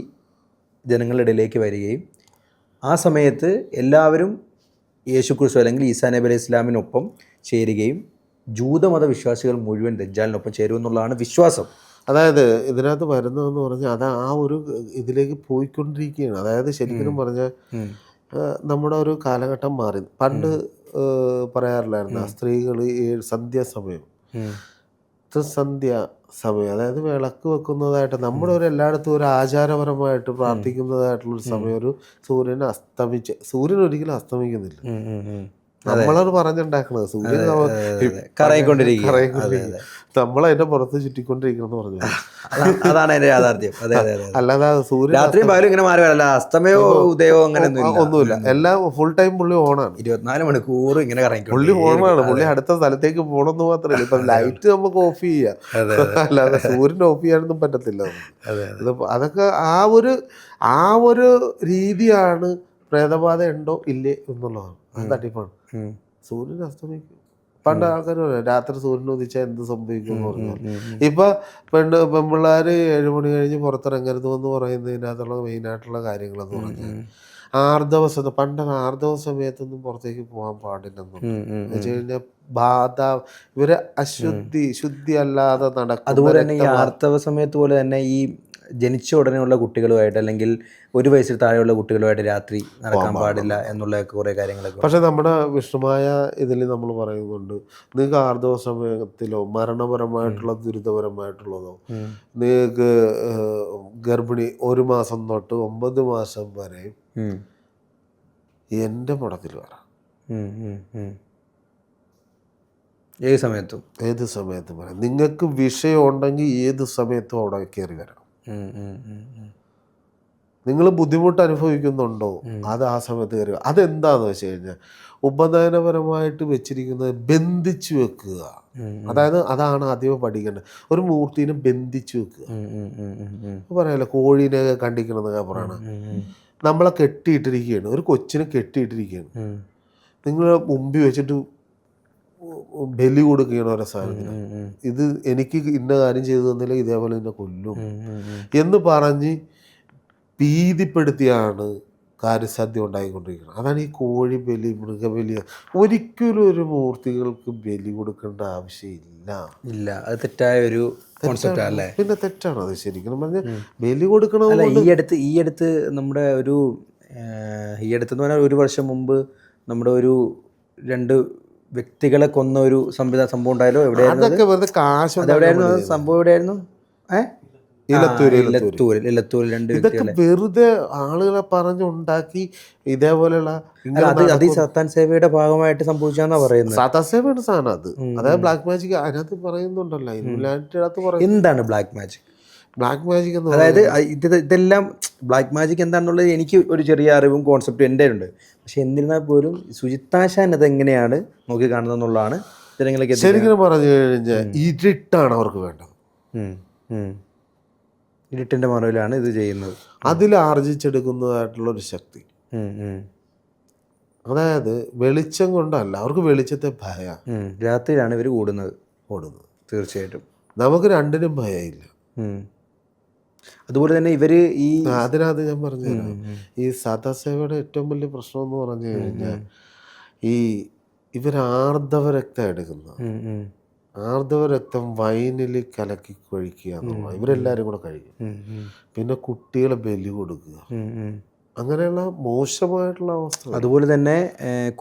ജനങ്ങളുടെ ഇടയിലേക്ക് വരികയും ആ സമയത്ത് എല്ലാവരും യേശു ക്രിസ്തു അല്ലെങ്കിൽ ഈസാ നബി അലൈഹി ഇസ്ലാമിനൊപ്പം ചേരുകയും ജൂതമത വിശ്വാസികൾ മുഴുവൻ ദജ്ജാലിനൊപ്പം ചേരുമെന്നുള്ളതാണ് വിശ്വാസം. അതായത് ഇതിനകത്ത് വരുന്നതെന്ന് പറഞ്ഞാൽ അത് ആ ഒരു ഇതിലേക്ക് പോയിക്കൊണ്ടിരിക്കുകയാണ്. അതായത് ശരിക്കും പറഞ്ഞാൽ നമ്മുടെ ഒരു കാലഘട്ടം മാറി. പണ്ട് പറയാറില്ലായിരുന്നു സ്ത്രീകൾ സന്ധ്യാസമയം സന്ധ്യ സമയം, അതായത് വിളക്ക് വെക്കുന്നതായിട്ട് നമ്മുടെ ഒരു എല്ലായിടത്തും ഒരു ആചാരപരമായിട്ട് പ്രാർത്ഥിക്കുന്നതായിട്ടുള്ളൊരു സമയം, ഒരു സൂര്യൻ ഒരിക്കലും അസ്തമിക്കുന്നില്ല. നമ്മളത് പറഞ്ഞുണ്ടാക്കണത് സൂര്യൻ കറങ്ങിക്കൊണ്ടിരിക്കുക, നമ്മളതിന്റെ പുറത്ത് ചുറ്റിക്കൊണ്ടിരിക്കണം പറഞ്ഞു. അതാണ് അതിന്റെ യാഥാർത്ഥ്യം. അല്ലാതെ സൂര്യൻ രാത്രിയും പകലും ഇങ്ങനെ മാറി വരല്ല, അസ്തമയോ ഉദയോ അങ്ങനെ ഒന്നുമില്ല. എല്ലാം ഫുൾ ടൈം പുള്ളി ഓണാണ്, 24 മണിക്കൂർ ഇങ്ങനെ കറങ്ങി. പുള്ളി ഓണാണ്. പുള്ളി അടുത്ത സ്ഥലത്തേക്ക് പോകണമെന്ന് മാത്രമല്ല. ഇപ്പൊ ലൈറ്റ് നമുക്ക് ഓഫ് ചെയ്യാം, അല്ലാതെ സൂര്യൻ ഓഫ് ചെയ്യാനൊന്നും പറ്റത്തില്ല. അതൊക്കെ ആ ഒരു രീതിയാണ് പ്രേതബാധ ഉണ്ടോ ഇല്ലേ എന്നുള്ളതാണ്. അത് തട്ടിപ്പാണ്. സൂര്യൻ അസ്തമിക്കും. പണ്ട് ആൾക്കാർ പറയാം രാത്രി സൂര്യൻ ഉദിച്ചാൽ എന്ത് സംഭവിക്കും എന്ന് പറഞ്ഞാൽ. ഇപ്പൊ പെൺപിള്ളേര് 7 മണി കഴിഞ്ഞ് പുറത്തിറങ്ങരുത് എന്ന് പറയുന്നതിനകത്തുള്ള മെയിനായിട്ടുള്ള കാര്യങ്ങളെന്ന് പറഞ്ഞാൽ പണ്ട് ആർദവ സമയത്തൊന്നും പുറത്തേക്ക് പോകാൻ പാടില്ലെന്നും വെച്ച് കഴിഞ്ഞാൽ ബാധ, ഇവര് ശുദ്ധി അല്ലാതെ നടക്കും. അതുപോലെ തന്നെ ഈ ആർത്തവ സമയത്ത് പോലെ തന്നെ ഈ ജനിച്ച ഉടനെയുള്ള കുട്ടികളുമായിട്ട് അല്ലെങ്കിൽ 1 വയസ്സിൽ താഴെയുള്ള കുട്ടികളുമായിട്ട് രാത്രി നടക്കാൻ പാടില്ല എന്നുള്ള കുറേ കാര്യങ്ങളൊക്കെ. പക്ഷെ നമ്മുടെ വിഷ്ണുമായ ഇതിൽ നമ്മൾ പറയുന്നുണ്ട്, നിങ്ങൾക്ക് ആർദവ സമയത്തിലോ മരണപരമായിട്ടുള്ള ദുരിതപരമായിട്ടുള്ളതോ നിങ്ങൾക്ക് ഗർഭിണി 1 മാസം തൊട്ട് 9 മാസം വരെ എൻ്റെ മുടക്കിൽ വരാം. ഏത് സമയത്തും വരാം. നിങ്ങൾക്ക് വിഷയം ഉണ്ടെങ്കിൽ ഏത് സമയത്തും അവിടെ കയറി വരാം. നിങ്ങൾ ബുദ്ധിമുട്ട് അനുഭവിക്കുന്നുണ്ടോ അത് ആ സമയത്ത് കയറി. അതെന്താന്ന് വെച്ച് കഴിഞ്ഞാൽ ഉപനയനപരമായിട്ട് വെച്ചിരിക്കുന്നത് ബന്ധിച്ചു വെക്കുക. അതായത് അതാണ് ആദ്യമേ പഠിക്കേണ്ടത്. ഒരു മൂർത്തിനെ ബന്ധിച്ചു വെക്കുക. പറയല്ലോ കോഴീനെ കണ്ടിക്കണമെന്നൊക്കെ പറയണം. നമ്മളെ കെട്ടിയിട്ടിരിക്കുകയാണ്, ഒരു കൊച്ചിനെ കെട്ടിയിട്ടിരിക്കുകയാണ്. നിങ്ങൾ മുമ്പിൽ വെച്ചിട്ട് ബലി കൊടുക്കുകയാണ് ഓരോ സാധനത്തിന്. ഇത് എനിക്ക് ഇന്ന കാര്യം ചെയ്തു തന്നില്ല, ഇതേപോലെ എന്നെ കൊല്ലും എന്ന് പറഞ്ഞ് ഭീതിപ്പെടുത്തിയാണ് കാര്യസാധ്യം ഉണ്ടായിക്കൊണ്ടിരിക്കുന്നത്. അതാണ് ഈ കോഴി ബലി, മൃഗബലി. ഒരിക്കലും ഒരു മൂർത്തികൾക്ക് ബലി കൊടുക്കേണ്ട ആവശ്യമില്ല. അത് തെറ്റായ ഒരു കോൺസെപ്റ്റ് അല്ലേ? പിന്നെ തെറ്റാണ് അത്. ശരിക്കും പറഞ്ഞാൽ ബലി കൊടുക്കണം. ഈ അടുത്ത് നമ്മുടെ ഈ അടുത്തെന്ന് പറഞ്ഞാൽ 1 വർഷം മുമ്പ് നമ്മുടെ ഒരു 2 വ്യക്തികളെ കൊന്ന ഒരു സംഭവം ഉണ്ടായാലോ? എവിടെയായിരുന്നു സംഭവം? എവിടെയായിരുന്നു? ഇലത്തൂരിൽ 2 ഇതൊക്കെ വെറുതെ ആളുകളെ പറഞ്ഞുണ്ടാക്കി ഇതേപോലെയുള്ള അത് ഈ സാത്താൻ സേവയുടെ ഭാഗമായിട്ട് സംഭവിച്ചാന്നാ പറയുന്നത്. സാത്താൻ സേവയുടെ സാധനം അത്. അതായത് ബ്ലാക്ക് മാജിക് അതിനകത്ത് പറയുന്നുണ്ടല്ലോ. എന്താണ് ബ്ലാക്ക് മാജിക്? ബ്ലാക്ക് മാജിക് എന്ന് അതായത് ഇതെല്ലാം ബ്ലാക്ക് മാജിക് എന്താണെന്നുള്ളത് എനിക്ക് ഒരു ചെറിയ അറിവും കോൺസെപ്റ്റും എൻ്റെ ഉണ്ട്. പക്ഷെ എന്നിരുന്നാൽ പോലും സുജിത്താശാൻ അതെങ്ങനെയാണ് നോക്കി കാണുന്നതെന്നുള്ളതാണ് ജനങ്ങൾക്ക് ശരിക്കും പറഞ്ഞു കഴിഞ്ഞാൽ ഇരുട്ടാണ് അവർക്ക് വേണ്ടത്. ഇരുട്ടിൻ്റെ മറവിലാണ് ഇത് ചെയ്യുന്നത്. അതിൽ ആർജിച്ചെടുക്കുന്നതായിട്ടുള്ളൊരു ശക്തി. അതായത് വെളിച്ചം കൊണ്ടല്ല, അവർക്ക് വെളിച്ചത്തെ ഭയം. രാത്രിയിലാണ് ഇവർ ഓടുന്നത്. തീർച്ചയായിട്ടും നമുക്ക് 2നും ഭയമില്ല. അതുപോലെ തന്നെ ഇവര് അതിനകത്ത് ഞാൻ പറഞ്ഞുതരാം. ഈ സാധാസേവയുടെ ഏറ്റവും വലിയ പ്രശ്നം എന്ന് പറഞ്ഞു കഴിഞ്ഞാൽ ഇവർ ആർദ്രവ രക്തം എടുക്കുന്നത്. ആർദ്രവ രക്തം വൈനിൽ കലക്കി കഴിക്കുക എന്നുള്ളത്. ഇവരെല്ലാവരും കൂടെ കഴിക്കും. പിന്നെ കുട്ടികളെ ബലി കൊടുക്കുക, അങ്ങനെയുള്ള മോശമായിട്ടുള്ള അവസ്ഥ. അതുപോലെ തന്നെ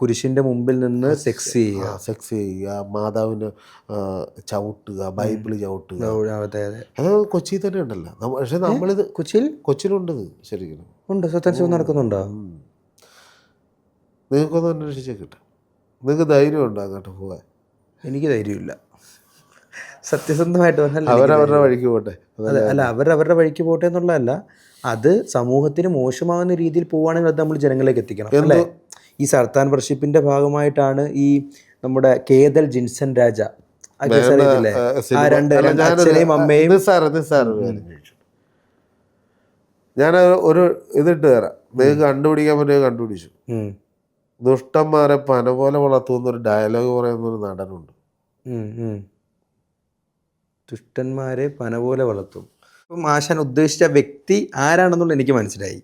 കുരിശിന്റെ മുമ്പിൽ നിന്ന് സെക്സ് ചെയ്യുക, മാതാവിന് ചവിട്ടുക, ബൈബിള് ചവിട്ടുക. അത് കൊച്ചി തന്നെ ഉണ്ടല്ലോ. പക്ഷെ നമ്മളിത് കൊച്ചിയിലുണ്ടത്. ശരിക്കും ഉണ്ട്. നടക്കുന്നുണ്ടോ? നിങ്ങൾക്കൊന്ന് അന്വേഷിച്ചാൽ കിട്ടും. നിങ്ങൾക്ക് ധൈര്യം ഉണ്ടോ അങ്ങോട്ട് പോകാൻ? എനിക്ക് ധൈര്യമില്ല, സത്യസന്ധമായിട്ട് പറഞ്ഞാൽ. അവരവരുടെ വഴിക്ക് പോട്ടെ. അല്ല, അവരവരുടെ വഴിക്ക് പോട്ടെ എന്നുള്ളതല്ല, അത് സമൂഹത്തിന് മോശമാകുന്ന രീതിയിൽ പോവുകയാണെങ്കിൽ അത് നമ്മൾ ജനങ്ങളിലേക്ക് എത്തിക്കണം അല്ലേ? ഈ സർത്താൻ വർഷിപ്പിന്റെ ഭാഗമായിട്ടാണ് ഈ നമ്മുടെ കേതൽ ജിൻസൺ രാജ, ആ 2 അച്ഛനെയും അമ്മയും. ഞാൻ ഒരു ഇതിട്ട് തരാം, നിങ്ങൾക്ക് കണ്ടുപിടിക്കാൻ പറ്റുക കണ്ടുപിടിച്ചു. ദുഷ്ടന്മാരെ പന പോലെ വളർത്തുന്നൊരു ഡയലോഗ് പറയുന്നൊരു നടനുണ്ട്. ദുഷ്ടന്മാരെ പന പോലെ വളർത്തും. ഇപ്പം ആശാൻ ഉദ്ദേശിച്ച വ്യക്തി ആരാണെന്നുള്ളത് എനിക്ക് മനസ്സിലായി.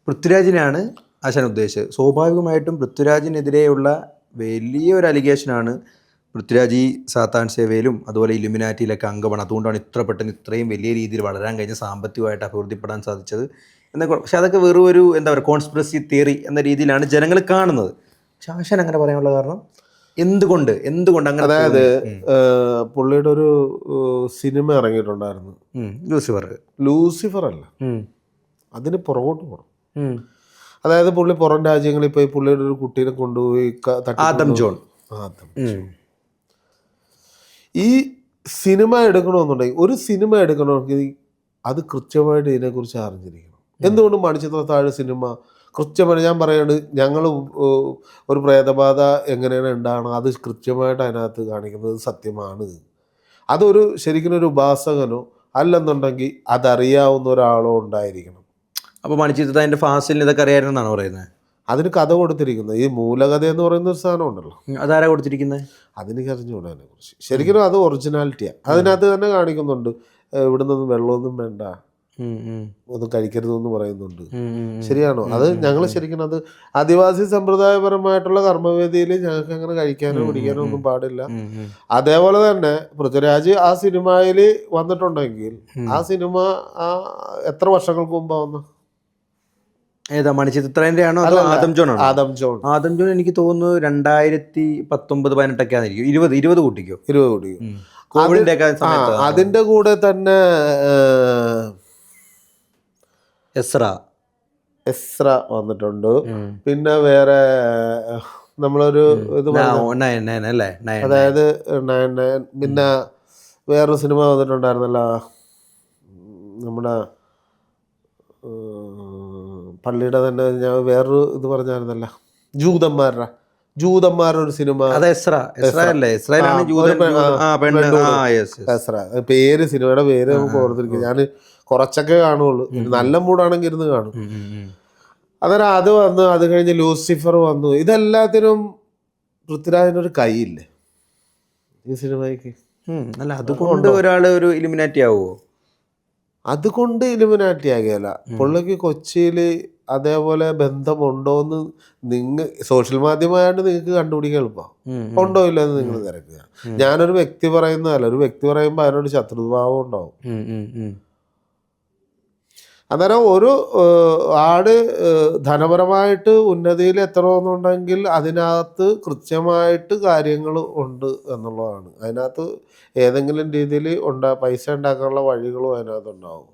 പൃഥ്വിരാജിനാണ് ആശാൻ ഉദ്ദേശിച്ചത്. സ്വാഭാവികമായിട്ടും പൃഥ്വിരാജിനെതിരെയുള്ള വലിയൊരു അലിഗേഷനാണ് പൃഥ്വിരാജ് ഈ സാത്താൻ സേവയിലും അതുപോലെ ഇലുമിനാറ്റിയിലൊക്കെ അംഗമാണ്. അതുകൊണ്ടാണ് ഇത്ര പെട്ടെന്ന് ഇത്രയും വലിയ രീതിയിൽ വളരാൻ കഴിഞ്ഞ, സാമ്പത്തികമായിട്ട് അഭിവൃദ്ധിപ്പെടാൻ സാധിച്ചത് എന്നൊക്കെ. പക്ഷെ അതൊക്കെ വെറും ഒരു എന്താ പറയുക, കോൺസ്പിറസി തിയറി എന്ന രീതിയിലാണ് ജനങ്ങൾ കാണുന്നത്. പക്ഷെ ആശാൻ അങ്ങനെ പറയാനുള്ള കാരണം എന്തുകൊണ്ട് അങ്ങനെ? അതായത് പുള്ളിയുടെ ഒരു സിനിമ ഇറങ്ങിയിട്ടുണ്ടായിരുന്നു, ലൂസിഫർ അല്ല, അതിന് പുറകോട്ട് പോകണം. അതായത് പുള്ളി പുറം രാജ്യങ്ങളിൽ പോയി പുള്ളിയുടെ ഒരു കുട്ടീനെ കൊണ്ടുപോയി ആദം ജോൺ. ഈ സിനിമ എടുക്കണമെന്നുണ്ടെങ്കിൽ, ഒരു സിനിമ എടുക്കണമെങ്കിൽ അത് കൃത്യമായിട്ട് ഇതിനെക്കുറിച്ച് അറിഞ്ഞിരിക്കണം. എന്തുകൊണ്ട് മണിച്ചിത്രത്താഴ് സിനിമ കൃത്യമായിട്ട്, ഞാൻ പറയുന്നത്, ഞങ്ങൾ ഒരു പ്രേതബാധ എങ്ങനെയാണ് ഉണ്ടാകണം അത് കൃത്യമായിട്ട് അതിനകത്ത് കാണിക്കുന്നത് സത്യമാണ്. അതൊരു ശരിക്കും ഒരു ഉപാസകനോ അല്ലെന്നുണ്ടെങ്കിൽ അതറിയാവുന്ന ഒരാളോ ഉണ്ടായിരിക്കണം. അപ്പോൾ മണിച്ചിത്രത്താഴിൻ്റെ ഫാസിലിന് ഇതൊക്കെ അറിയാമെന്നാണ് പറയുന്നത്. അതിന് കഥ കൊടുത്തിരിക്കുന്നത്, ഈ മൂലകഥ എന്ന് പറയുന്ന ഒരു സാധനം ഉണ്ടല്ലോ, അതാരാ കൊടുത്തിരിക്കുന്നത്? അതെനിക്ക് അറിഞ്ഞുകൂടാ അതിനെക്കുറിച്ച്. ശരിക്കും അത് ഒറിജിനാലിറ്റിയാണ്. അതിനകത്ത് തന്നെ കാണിക്കുന്നുണ്ട്, ഇവിടെ നിന്നും വെള്ളമൊന്നും വേണ്ട, ഒന്നും കഴിക്കരുതെന്ന് പറയുന്നുണ്ട്. ശരിയാണോ? അത് ഞങ്ങൾ ശരിക്കും അത് ആദിവാസി സമ്പ്രദായപരമായിട്ടുള്ള കർമ്മവേദിയിൽ ഞങ്ങൾക്ക് അങ്ങനെ കഴിക്കാനോ കുടിക്കാനോ ഒന്നും പാടില്ല. അതേപോലെ തന്നെ പൃഥ്വിരാജ് ആ സിനിമയിൽ വന്നിട്ടുണ്ടെങ്കിൽ ആ സിനിമ എത്ര വർഷങ്ങൾക്ക് മുമ്പാ വന്ന? ഏതാ, മണിച്ചിത്രത്താഴിന്റെ ആണോ അതോ ആദം ജോൺ ആണോ? ആദം ജോൺ എനിക്ക് തോന്നുന്നു 2019-18 ആയിരിക്കും. 20 കൂട്ടിക്കോ, 20 കൂട്ടിക്കോ. കോവിഡിന്റെ ഒക്കെ സമയത്ത്. അതിന്റെ കൂടെ തന്നെ എസ്ര വന്നിട്ടുണ്ട്. പിന്നെ വേറെ നമ്മളൊരു ഇത് അതായത് 9-9. പിന്നെ വേറൊരു സിനിമ വന്നിട്ടുണ്ടായിരുന്നല്ലോ, നമ്മുടെ പള്ളിയുടെ തന്നെ, ഞാൻ വേറൊരു ഇത് പറഞ്ഞായിരുന്നല്ല, ജൂതന്മാരുടെ ഒരു സിനിമ. പേര്, സിനിമയുടെ പേര് നമുക്ക് ഓർത്തിരിക്കും. ഞാൻ കുറച്ചൊക്കെ കാണുള്ളൂ, നല്ല മൂടാണെങ്കിൽ ഇരുന്ന് കാണും. അന്നേരം അത് വന്നു, അത് കഴിഞ്ഞ് ലൂസിഫർ വന്നു. ഇതെല്ലാത്തിനും പൃഥ്വിരാജിനൊരു കൈയില്ലേ ഈ സിനിമയ്ക്ക്? അല്ല, അതുകൊണ്ട് ഒരാള് ഒരു ഇലുമിനാറ്റി ആവുമോ? അതുകൊണ്ട് ഇലുമിനാറ്റി ആകിയല്ല. പുള്ളിക്ക് കൊച്ചിയിൽ അതേപോലെ ബന്ധമുണ്ടോയെന്ന് സോഷ്യൽ മാധ്യമമായിട്ട് നിങ്ങൾക്ക് കണ്ടുപിടിക്കാൻ എളുപ്പം. ഉണ്ടോ ഇല്ല എന്ന് നിങ്ങൾ തിരക്കുക. ഞാനൊരു വ്യക്തി പറയുന്നതല്ല, ഒരു വ്യക്തി പറയുമ്പോൾ അതിനോട് ശത്രുഭാവം ഉണ്ടാവും. അന്നേരം ഒരു ആട് ധനപരമായിട്ട് ഉന്നതിയിൽ എത്തണമെന്നുണ്ടെങ്കിൽ അതിനകത്ത് കൃത്യമായിട്ട് കാര്യങ്ങൾ ഉണ്ട് എന്നുള്ളതാണ്. അതിനകത്ത് ഏതെങ്കിലും രീതിയിൽ പൈസ ഉണ്ടാക്കാനുള്ള വഴികളും അതിനകത്ത് ഉണ്ടാവും.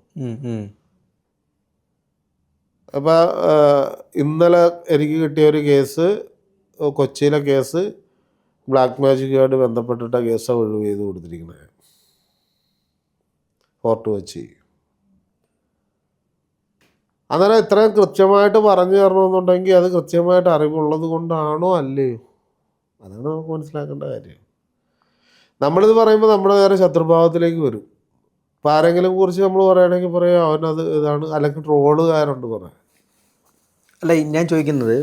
അപ്പം ഇന്നലെ എനിക്ക് കിട്ടിയ ഒരു കേസ്, കൊച്ചിയിലെ കേസ്, ബ്ലാക്ക് മാജിക്കുമായിട്ട് ബന്ധപ്പെട്ടിട്ട കേസാണ് ഒഴിവ് ചെയ്ത് കൊടുത്തിരിക്കുന്നത്, ഫോർട്ട് കൊച്ചി. അന്നേരം ഇത്രയും കൃത്യമായിട്ട് പറഞ്ഞു തരണമെന്നുണ്ടെങ്കിൽ അത് കൃത്യമായിട്ട് അറിവുള്ളത് കൊണ്ടാണോ അല്ലയോ, അതാണ് നമുക്ക് മനസ്സിലാക്കേണ്ട കാര്യം. നമ്മളിത് പറയുമ്പോൾ നമ്മുടെ നേരെ ശത്രുഭാവത്തിലേക്ക് വരും. ഇപ്പം ആരെങ്കിലും കുറിച്ച് നമ്മൾ പറയുകയാണെങ്കിൽ പറയാം അവനത് ഇതാണ്, അല്ലെങ്കിൽ ട്രോളുകാരുണ്ട് പറയാം. അല്ല, ഞാൻ ചോദിക്കുന്നത്,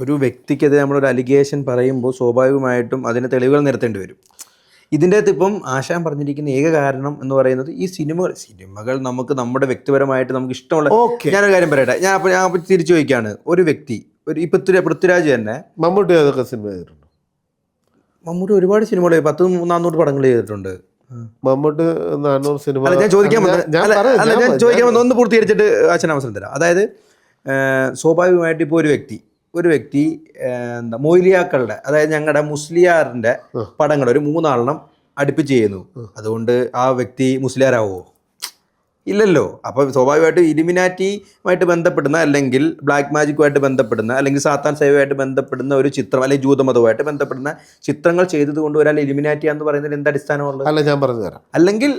ഒരു വ്യക്തിക്കെതിരെ നമ്മളൊരു അലിഗേഷൻ പറയുമ്പോൾ സ്വാഭാവികമായിട്ടും അതിന് തെളിവുകൾ നിരത്തേണ്ടി വരും. ഇതിൻ്റെ അകത്ത് ഇപ്പം ആശാൻ പറഞ്ഞിരിക്കുന്ന ഏക കാരണം എന്ന് പറയുന്നത് ഈ സിനിമകൾ നമുക്ക് നമ്മുടെ വ്യക്തിപരമായിട്ട് നമുക്ക് ഇഷ്ടമുള്ള. ഞാനൊരു കാര്യം പറയട്ടെ, ഞാൻ തിരിച്ചു ചോദിക്കുകയാണ്. ഒരു വ്യക്തി, ഇപ്പം പൃഥ്വിരാജ് തന്നെ, മമ്മൂട്ടി അതൊക്കെ സിനിമ ചെയ്തിട്ടുണ്ട്. മമ്മൂട്ടി ഒരുപാട് സിനിമകൾ 100-400 പടങ്ങൾ ചെയ്തിട്ടുണ്ട്. മമ്മൂട്ടി 400 സിനിമ. ഞാൻ ചോദിക്കാൻ വന്നത് ഒന്ന് പൂർത്തീകരിച്ചിട്ട് ആശാൻ അവസരം തരാം. അതായത് സ്വാഭാവികമായിട്ട് ഇപ്പോൾ ഒരു വ്യക്തി എന്താ മൊയ്ലിയാക്കളുടെ, അതായത് ഞങ്ങളുടെ മുസ്ലിയാറിൻ്റെ പടങ്ങൾ ഒരു 3 അടുപ്പിച്ച് ചെയ്യുന്നു. അതുകൊണ്ട് ആ വ്യക്തി മുസ്ലിയാരാവോ? ഇല്ലല്ലോ. അപ്പോൾ സ്വാഭാവികമായിട്ട് ഇലുമിനാറ്റിയുമായിട്ട് ബന്ധപ്പെടുന്ന, അല്ലെങ്കിൽ ബ്ലാക്ക് മാജിക്കുമായിട്ട് ബന്ധപ്പെടുന്ന, അല്ലെങ്കിൽ സാത്താൻ സേവയുമായിട്ട് ബന്ധപ്പെടുന്ന ഒരു ചിത്രം, അല്ലെങ്കിൽ ജൂതമതവുമായിട്ട് ബന്ധപ്പെടുന്ന ചിത്രങ്ങൾ ചെയ്തത് കൊണ്ട് ഒരാൾ ഇലുമിനാറ്റി എന്ന് പറയുന്നതിൽ എന്ത് അടിസ്ഥാനമുള്ളത്? അല്ല, ഞാൻ പറഞ്ഞു തരാം. അല്ലെങ്കിൽ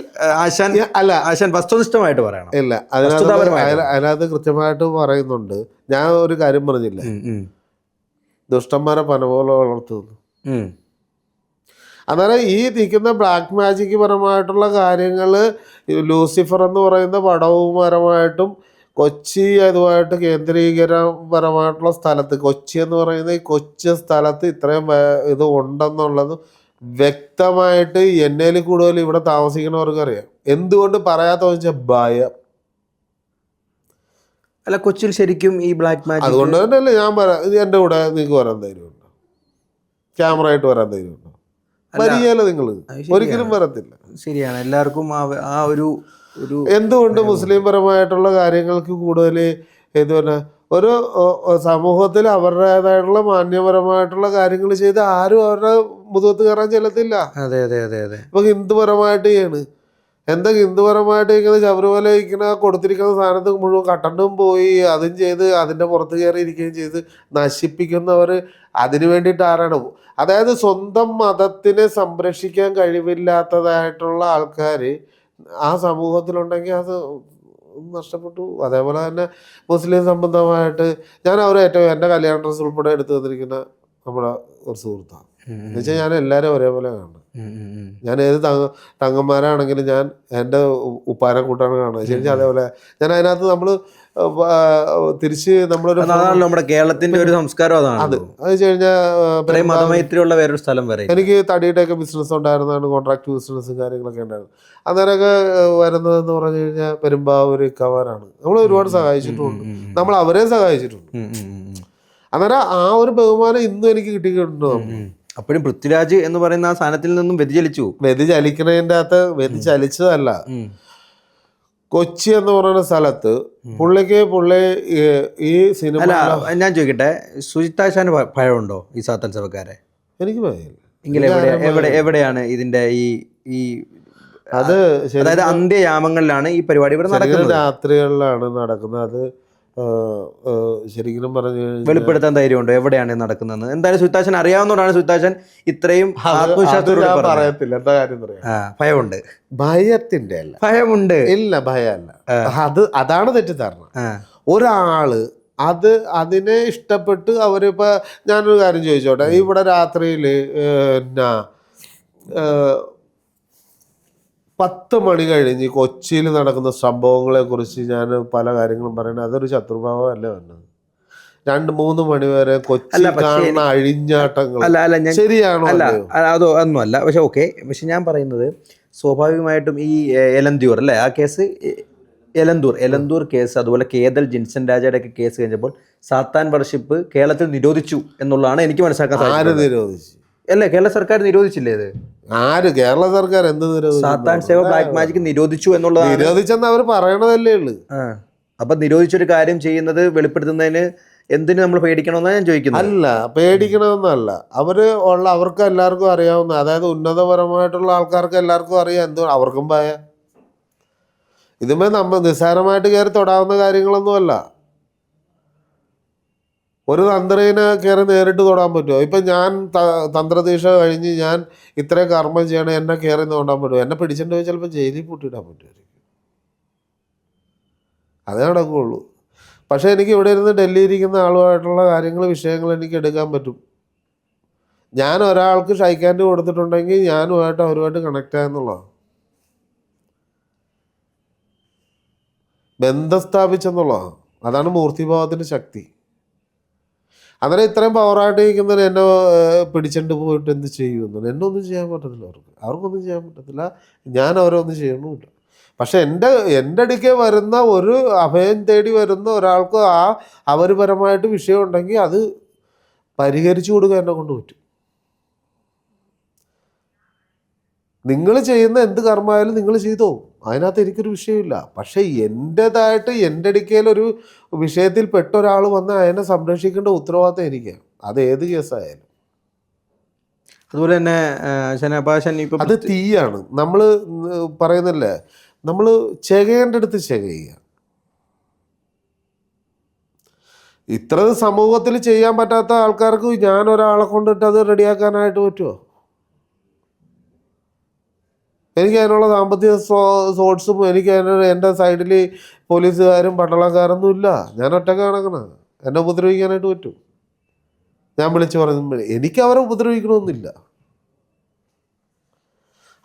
ആശാൻ വസ്തുനിഷ്ഠമായിട്ട് പറയണം. ഇല്ല, അതിനകത്ത് കൃത്യമായിട്ട് പറയുന്നുണ്ട്. ഞാൻ ഒരു കാര്യം പറഞ്ഞില്ല, ദുഷ്ടന്മാരെ പന പോലെ വളർത്തുന്നു. അന്നേരം ഈ നിൽക്കുന്ന ബ്ലാക്ക് മാജിക് പരമായിട്ടുള്ള കാര്യങ്ങൾ ലൂസിഫർ എന്ന് പറയുന്ന പടവുപരമായിട്ടും കൊച്ചി അതുമായിട്ട് കേന്ദ്രീകരപരമായിട്ടുള്ള സ്ഥലത്ത്, കൊച്ചി എന്ന് പറയുന്ന ഈ കൊച്ചു സ്ഥലത്ത് ഇത്രയും ഇത് ഉണ്ടെന്നുള്ളത് വ്യക്തമായിട്ട് എന്നേൽ കൂടുതൽ ഇവിടെ താമസിക്കുന്നവർക്കറിയാം. എന്തുകൊണ്ട് പറയാത്ത വെച്ചാൽ ഭയം. അല്ല, കൊച്ചിയിൽ ശരിക്കും ഈ ബ്ലാക്ക് മാജിക്, അതുകൊണ്ട് തന്നെയല്ലേ ഞാൻ പറയാം, എൻ്റെ കൂടെ നിങ്ങൾക്ക് വരാൻ ധൈര്യമുണ്ടോ? ക്യാമറ ആയിട്ട് വരാൻ ധൈര്യമുണ്ടോ? വരികയല്ലോ നിങ്ങൾ, ശരിയാണ്. ഒരിക്കലും വരത്തില്ല. ശരിയാണ്. എല്ലാവർക്കും ആ ഒരു എന്തുകൊണ്ട് മുസ്ലിം പരമായിട്ടുള്ള കാര്യങ്ങൾക്ക് കൂടുതൽ ഇതുപോലെ ഒരു സമൂഹത്തിൽ അവരുടേതായിട്ടുള്ള മാന്യപരമായിട്ടുള്ള കാര്യങ്ങൾ ചെയ്ത് ആരും അവരുടെ മുതുകത്ത് കയറാൻ ചെല്ലത്തില്ല. അതെ അതെ അതെ അതെ. ഇപ്പൊ ഹിന്ദുപരമായിട്ട് ചെയ്യാണ്, എന്താ ഹിന്ദുപരമായിട്ട് ഇരിക്കുന്ന ശബരിമല ഇരിക്കുന്ന കൊടുത്തിരിക്കുന്ന സാധനത്ത് മുഴുവൻ കട്ടണ്ടും പോയി അതും ചെയ്ത് അതിൻ്റെ പുറത്ത് കയറി ഇരിക്കുകയും ചെയ്ത് നശിപ്പിക്കുന്നവർ അതിനു വേണ്ടിയിട്ട് ആരാണ്? അതായത് സ്വന്തം മതത്തിനെ സംരക്ഷിക്കാൻ കഴിവില്ലാത്തതായിട്ടുള്ള ആൾക്കാർ ആ സമൂഹത്തിലുണ്ടെങ്കിൽ അത് നഷ്ടപ്പെട്ടു. അതേപോലെ തന്നെ മുസ്ലിം സംബന്ധമായിട്ട് ഞാൻ അവരെ ഏറ്റവും എൻ്റെ കല്യാണ ഡ്രസ്സ് ഉൾപ്പെടെ എടുത്തു തന്നിരിക്കുന്ന നമ്മുടെ ഒരു സുഹൃത്താണ്. എന്ന് വെച്ചാൽ ഞാൻ എല്ലാവരും ഒരേപോലെ കാണും. ഞാൻ ഏത് തങ്ങന്മാരാണെങ്കിലും ഞാൻ എൻ്റെ ഉപ്പാനെ കൂട്ടാണ് കാണുന്നത്. ശരിക്കും അതേപോലെ ഞാൻ അതിനകത്ത് നമ്മൾ തിരിച്ച് നമ്മളൊരു നമ്മുടെ കേരളത്തിന്റെ ഒരു സംസ്കാരം അതാണ്. അത് വെച്ച് കഴിഞ്ഞാൽ മതമൈത്രിയുള്ള വേറൊരു സ്ഥലം വരെ എനിക്ക് തടിയുടെയൊക്കെ ബിസിനസ് ഉണ്ടായിരുന്നതാണ്, കോൺട്രാക്ട് ബിസിനസ്സും കാര്യങ്ങളൊക്കെ ഉണ്ടായിരുന്നു. അന്നേരമൊക്കെ വരുന്നതെന്ന് പറഞ്ഞു കഴിഞ്ഞാൽ പെരുമ്പാവൂർ കവറാണ്. നമ്മൾ ഒരുപാട് സഹായിച്ചിട്ടുണ്ട്, നമ്മൾ അവരെ സഹായിച്ചിട്ടുണ്ട്. അന്നേരം ആ ഒരു ബഹുമാനം ഇന്നും എനിക്ക് കിട്ടിയിട്ടുണ്ട്. അപ്പോഴും പൃഥ്വിരാജ് എന്ന് പറയുന്ന ആ സാധനത്തിൽ നിന്നും വ്യതിചലിക്കണതിൻ്റെ അകത്ത് വ്യതിചലിച്ചതല്ല. കൊച്ചി എന്ന് പറയുന്ന സ്ഥലത്ത് പുള്ളി ഈ സിനിമ ഞാൻ ചോദിക്കട്ടെ, സുജിത്താശാന് ഭയമുണ്ടോ ഈ സാത്താൻ സഭക്കാരെ? എനിക്ക് ഭയമില്ല. എവിടെയാണ് ഇതിന്റെ ഈ അത് അതായത് അന്ത്യയാമങ്ങളിലാണ് ഈ പരിപാടി ഇവിടെ നടക്കുന്നത്, രാത്രികളിലാണ് നടക്കുന്നത്. അത് ശരിക്കും പറഞ്ഞു വെളിപ്പെടുത്താൻ ധൈര്യമുണ്ടോ എവിടെയാണ് നടക്കുന്നത്? എന്തായാലും സുജിത്താശൻ അറിയാവുന്നതാണ്. സുജിത്താശൻ ഇത്രയും ആത്മവിശ്വാസത്തോടെ പറയത്തില്ല. എന്താ കാര്യം പറയാം, ഭയമുണ്ട്. ഭയത്തിന്റെ അല്ല, ഭയമുണ്ട്. ഇല്ല, ഭയമല്ല. അതാണ് തെറ്റിദ്ധാരണ. ഒരാള് അതിനെ ഇഷ്ടപ്പെട്ട് അവരിപ്പോ ഞാനൊരു കാര്യം ചോദിച്ചോട്ടെ, ഇവിടെ രാത്രിയില് 10 മണി കഴിഞ്ഞ് കൊച്ചിയിൽ നടക്കുന്ന സംഭവങ്ങളെ കുറിച്ച് ഞാൻ പല കാര്യങ്ങളും പറയണത് അതൊരു ശത്രുഭാവമല്ല വന്നത്. 2-3 മണി വരെ കൊച്ചി കാണുന്ന അഴിഞ്ഞാട്ടങ്ങൾ ശരിയാണോ? അതോ ഒന്നും അല്ല. പക്ഷെ ഓക്കെ, പക്ഷെ ഞാൻ പറയുന്നത് സ്വാഭാവികമായിട്ടും ഈ എലന്തൂർ അല്ലേ, ആ കേസ് എലന്തൂർ കേസ്, അതുപോലെ കേതൽ ജിൻസൺ രാജയുടെ ഒക്കെ കേസ് കഴിഞ്ഞപ്പോൾ സാത്താൻ വർഷിപ്പ് കേരളത്തിൽ നിരോധിച്ചു എന്നുള്ളതാണ് എനിക്ക് മനസ്സിലാക്കാൻ സാധിച്ചത്. നിരോധിച്ചു അല്ലേ? കേരള സർക്കാർ നിരോധിച്ചില്ലേ ഇത്? കേരള സർക്കാർ എന്ത് നിരോധിച്ചു? സാത്താൻ സേവ ബ്ലാക്ക് മാജിക് നിരോധിച്ചു എന്നുള്ളതാണ്. നിരോധിച്ചെന്ന് അവർ പറയണതല്ലേ ഉള്ളു. അപ്പൊ നിരോധിച്ചൊരു കാര്യം ചെയ്യുന്നത് വെളിപ്പെടുത്തുന്നതിന് എന്തിനു നമ്മൾ പേടിക്കണമെന്നാണ് ഞാൻ ചോദിക്കുന്നത്. അല്ല, പേടിക്കണമെന്നല്ല. അവർക്ക് എല്ലാവർക്കും അറിയാവുന്ന, അതായത് ഉന്നതപരമായിട്ടുള്ള ആൾക്കാർക്ക് എല്ലാവർക്കും അറിയാം എന്തോ അവർക്കും ഭയ. ഇതുമേ നമ്മൾ നിസ്സാരമായിട്ട് കയറി തൊടാവുന്ന കാര്യങ്ങളൊന്നുമല്ല. ഒരു തന്ത്രിനെ കയറി നേരിട്ട് തൊടാൻ പറ്റുമോ? ഇപ്പം ഞാൻ തന്ത്രദീക്ഷ കഴിഞ്ഞ് ഞാൻ ഇത്രയും കർമ്മം ചെയ്യണം, എന്നെ കയറി തോണ്ടാൻ പറ്റുമോ? എന്നെ പിടിച്ചിട്ട് പോയി ചിലപ്പോൾ ജയിലിൽ പൂട്ടിയിടാൻ പറ്റുമായിരിക്കും. അതേ നടക്കുകയുള്ളൂ. പക്ഷേ എനിക്ക് ഇവിടെ ഇരുന്ന് ഡൽഹി ഇരിക്കുന്ന ആളുമായിട്ടുള്ള വിഷയങ്ങൾ എനിക്ക് എടുക്കാൻ പറ്റും. ഞാൻ ഒരാൾക്ക് ഷൈക്കാൻഡ് കൊടുത്തിട്ടുണ്ടെങ്കിൽ ഞാനുമായിട്ട് അവരുമായിട്ട് കണക്ട് ആയെന്നുള്ളതാണ്. ബന്ധം സ്ഥാപിച്ചെന്നുള്ളതാണ്. അതാണ് മൂർത്തിഭാവത്തിൻ്റെ ശക്തി. അങ്ങനെ ഇത്രയും പവറായിട്ട് ഇരിക്കുന്നതിന് എന്നെ പിടിച്ചിട്ട് പോയിട്ട് എന്ത് ചെയ്യുമെന്ന് എന്നെ ഒന്നും ചെയ്യാൻ പറ്റത്തില്ല. അവർക്കൊന്നും ചെയ്യാൻ പറ്റത്തില്ല. ഞാൻ അവരൊന്നും ചെയ്യണമില്ല. പക്ഷെ എൻ്റെ അടുക്കെ വരുന്ന ഒരു അഭയം തേടി വരുന്ന ഒരാൾക്ക് അവരുപരമായിട്ട് വിഷയം ഉണ്ടെങ്കിൽ അത് പരിഹരിച്ചു കൊടുക്കുക എന്നെ കൊണ്ട് പറ്റും. നിങ്ങൾ ചെയ്യുന്ന എന്ത് കർമ്മമായാലും നിങ്ങൾ ചെയ്തോ, അതിനകത്ത് എനിക്കൊരു വിഷയമില്ല. പക്ഷേ എൻ്റേതായിട്ട് എൻ്റെ അടുക്കലൊരു വിഷയത്തിൽ പെട്ട ഒരാൾ വന്ന് അതിനെ സംരക്ഷിക്കേണ്ട ഉത്തരവാദിത്തം എനിക്കാണ്, അത് ഏത് കേസായാലും. അതുപോലെ തന്നെ അത് തീയാണ്. നമ്മൾ പറയുന്നില്ലേ, നമ്മൾ ചെകേണ്ടടുത്ത് ചെകയുക. ഇത്ര സമൂഹത്തിൽ ചെയ്യാൻ പറ്റാത്ത ആൾക്കാർക്ക് ഞാൻ ഒരാളെ കൊണ്ടിട്ട് അത് റെഡിയാക്കാനായിട്ട് പറ്റുമോ? എനിക്ക് അതിനുള്ള സാമ്പത്തിക സോഴ്സും എനിക്ക് എൻ്റെ സൈഡിൽ പോലീസുകാരും പട്ടാളക്കാരൊന്നും ഇല്ല. ഞാൻ ഒറ്റക്ക് നടക്കണം. എന്നെ ഉപദ്രവിക്കാനായിട്ട് പറ്റും. ഞാൻ വിളിച്ച് പറയുമ്പോൾ എനിക്ക് അവരെ ഉപദ്രവിക്കണമെന്നില്ല.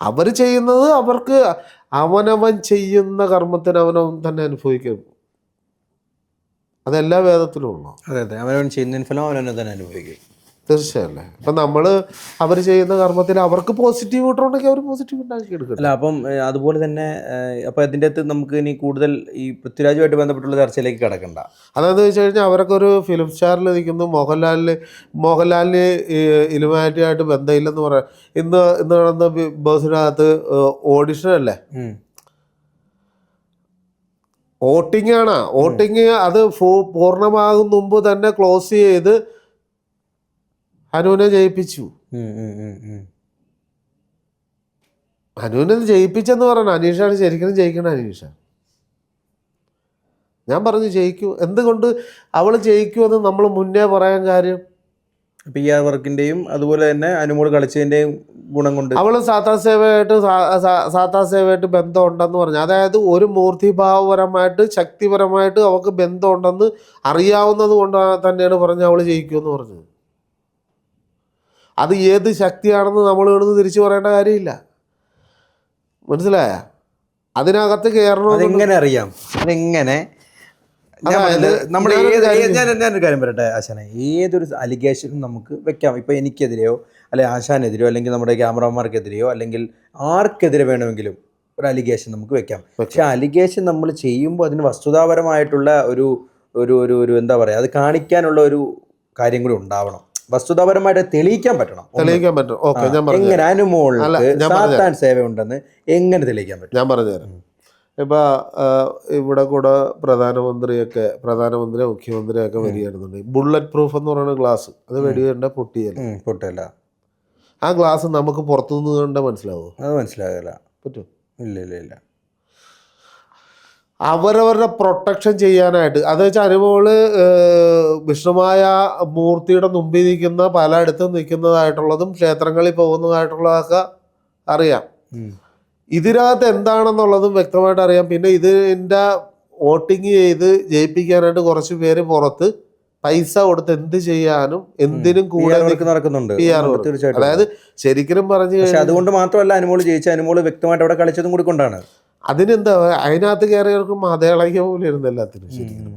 അവർ ചെയ്യുന്നത് അവർക്ക് അവനവൻ ചെയ്യുന്ന കർമ്മത്തിന് അവനവൻ തന്നെ അനുഭവിക്കും. അതെല്ലാ വേദത്തിലും ഉള്ളു. അതെ, അവനവൻ ചെയ്യുന്നതിന് ഫലം അവനവൻ തന്നെ അനുഭവിക്കും. തീർച്ചയല്ലേ. ഇപ്പം നമ്മൾ അവർ ചെയ്യുന്ന കർമ്മത്തിൽ അവർക്ക് പോസിറ്റീവ് കിട്ടണമെങ്കിൽ അവർ പോസിറ്റീവ് ഉണ്ടാക്കി എടുക്കണം. അല്ല അപ്പം അതുപോലെ തന്നെ അപ്പോൾ അതിൻ്റെ അകത്ത് നമുക്ക് ഇനി കൂടുതൽ ഈ പൃഥ്വിരാജുമായിട്ട് ബന്ധപ്പെട്ടുള്ള ചർച്ചയിലേക്ക് കടക്കണ്ട. അതെന്ന് വെച്ച് കഴിഞ്ഞാൽ അവരൊക്കെ ഒരു ഫിലിം സ്റ്റാറിൽ നിൽക്കുന്നു. മോഹൻലാലിന് ഇലുമാറ്റിയായിട്ട് ബന്ധമില്ലെന്ന് പറയാം. ഇന്ന് നടന്ന ബിഗ് ബോസിനകത്ത് ഓഡിഷൻ അല്ലേ, വോട്ടിംഗ് ആണ്. വോട്ടിംഗ് അത് പൂർണ്ണമാകും മുമ്പ് തന്നെ ക്ലോസ് ചെയ്ത് അനുവിനെ ജയിപ്പിച്ചു. അനുവിനെ ജയിപ്പിച്ചെന്ന് പറയണം. അനീഷാണ് ശരിക്കും ജയിക്കണം. അനീഷ ഞാൻ പറഞ്ഞു ജയിക്കൂ. എന്തുകൊണ്ട് അവൾ ജയിക്കുമെന്ന് നമ്മൾ മുന്നേ പറയാൻ കാര്യം, PR വർക്കിൻ്റെയും അതുപോലെ തന്നെ അനുമോൾ കളിച്ചതിൻ്റെയും ഗുണം കൊണ്ട് അവൾ സാത്താ സേവയായിട്ട് ബന്ധമുണ്ടെന്ന് പറഞ്ഞു. അതായത് ഒരു മൂർത്തിഭാവപരമായിട്ട് ശക്തിപരമായിട്ട് അവൾക്ക് ബന്ധമുണ്ടെന്ന് അറിയാവുന്നത് കൊണ്ട് തന്നെയാണ് പറഞ്ഞ് അവൾ ജയിക്കുമെന്ന് പറഞ്ഞത്. അത് ഏത് ശക്തിയാണെന്ന് നമ്മൾ ഇവിടുന്ന് തിരിച്ചു പറയേണ്ട കാര്യമില്ല. മനസ്സിലായ? അതിനകത്ത് കയറണം. അതെങ്ങനെ അറിയാം? അതെങ്ങനെ? ഞാനൊരു കാര്യം പറയട്ടെ ആശാനെ, ഏതൊരു അലിഗേഷനും നമുക്ക് വെക്കാം. ഇപ്പോൾ എനിക്കെതിരെയോ അല്ലെങ്കിൽ ആശാനെതിരെയോ അല്ലെങ്കിൽ നമ്മുടെ ക്യാമറമാർക്കെതിരെയോ അല്ലെങ്കിൽ ആർക്കെതിരെ വേണമെങ്കിലും ഒരു അലിഗേഷൻ നമുക്ക് വെക്കാം. പക്ഷെ അലിഗേഷൻ നമ്മൾ ചെയ്യുമ്പോൾ അതിന് വസ്തുതാപരമായിട്ടുള്ള ഒരു ഒരു ഒരു ഒരു എന്താ പറയുക, അത് കാണിക്കാനുള്ള ഒരു കാര്യം കൂടി ഉണ്ടാവണം. വസ്തുതാപരമായിട്ട് തെളിയിക്കാൻ പറ്റണം. എങ്ങനെ അനുമോൾക്ക് സാത്താൻ സേവ ഉണ്ടെന്ന് എങ്ങനെ തെളിയിക്കാൻ പറ്റും? ഞാൻ പറഞ്ഞുതരാം. ഇപ്പം ഇവിടെ കൂടെ പ്രധാനമന്ത്രിയോ മുഖ്യമന്ത്രിയൊക്കെ വരികയാണെന്നുണ്ടെങ്കിൽ ബുള്ളറ്റ് പ്രൂഫ് എന്ന് പറയുന്ന ഗ്ലാസ് അത് വെടിവേണ്ട പൊട്ടിയല്ല. ആ ഗ്ലാസ് നമുക്ക് പുറത്തുനിന്ന് കണ്ട മനസ്സിലാവുമോ? അത് മനസ്സിലാകില്ല. പറ്റും? ഇല്ല. അവരവരുടെ പ്രൊട്ടക്ഷൻ ചെയ്യാനായിട്ട്, അത് വെച്ചാൽ അനുമോള് വിഷ്ണുമായ മൂർത്തിയുടെ മുമ്പിൽ നിൽക്കുന്ന പലയിടത്തും നിൽക്കുന്നതായിട്ടുള്ളതും ക്ഷേത്രങ്ങളിൽ പോകുന്നതായിട്ടുള്ളതൊക്കെ അറിയാം. ഇതിനകത്ത് എന്താണെന്നുള്ളതും വ്യക്തമായിട്ട് അറിയാം. പിന്നെ ഇതിൻ്റെ വോട്ടിങ് ചെയ്ത് ജയിപ്പിക്കാനായിട്ട് കുറച്ച് പേര് പുറത്ത് പൈസ കൊടുത്ത് എന്ത് ചെയ്യാനും എന്തിനും കൂടെ നടക്കുന്നുണ്ട്. അതായത് ശരിക്കും പറഞ്ഞു കഴിഞ്ഞാൽ അതുകൊണ്ട് മാത്രമല്ല അനുമോള് ജയിച്ച, അനുമോള് വ്യക്തമായിട്ട് അവിടെ കളിച്ചതും കൂടി കൊണ്ടാണ്. അതിനെന്താ അതിനകത്ത് കയറിയവർക്ക് മതയിളകിയ പോലെ ഇരുന്നു എല്ലാത്തിനും. ശരിക്കും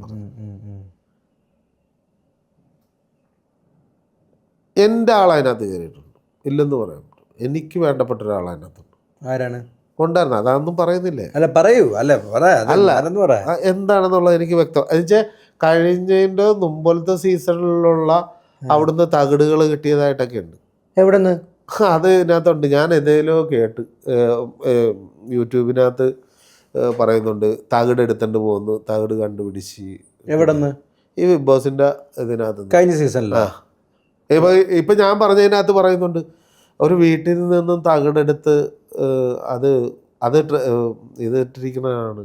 എൻ്റെ ആൾ അതിനകത്ത് കയറിയിട്ടുണ്ട്, ഇല്ലെന്ന് പറയാൻ പറ്റും. എനിക്ക് വേണ്ടപ്പെട്ട ഒരാൾ അതിനകത്തുണ്ട്. ആരാണ്? ഉണ്ടായിരുന്നു. അതൊന്നും പറയുന്നില്ലേ? അല്ല പറയൂ. അല്ല എന്താണെന്നുള്ളത് എനിക്ക് വ്യക്തം. എന്നുവെച്ചാൽ കഴിഞ്ഞതിൻ്റെ മുമ്പത്തെ സീസണിലുള്ള അവിടുന്ന് തകിടുകൾ കിട്ടിയതായിട്ടൊക്കെ ഉണ്ട്. എവിടെന്ന്? അത് ഇതിനകത്തുണ്ട്. ഞാൻ ഏതെങ്കിലും കേട്ട് യൂട്യൂബിനകത്ത് പറയുന്നുണ്ട്. തകിട് എടുത്തോണ്ട് പോകുന്നു, തകിട് കണ്ടുപിടിച്ച്. എവിടെന്ന്? ഈ ബിഗ് ബോസിന്റെ ഇതിനകത്ത് കഴിഞ്ഞ സീസണിലാ. ഇപ്പൊ ഞാൻ പറഞ്ഞതിനകത്ത് പറയുന്നുണ്ട്, ഒരു വീട്ടിൽ നിന്നും തകിടെടുത്ത് അത് ഇത് ഇട്ടിരിക്കുന്നതാണ്.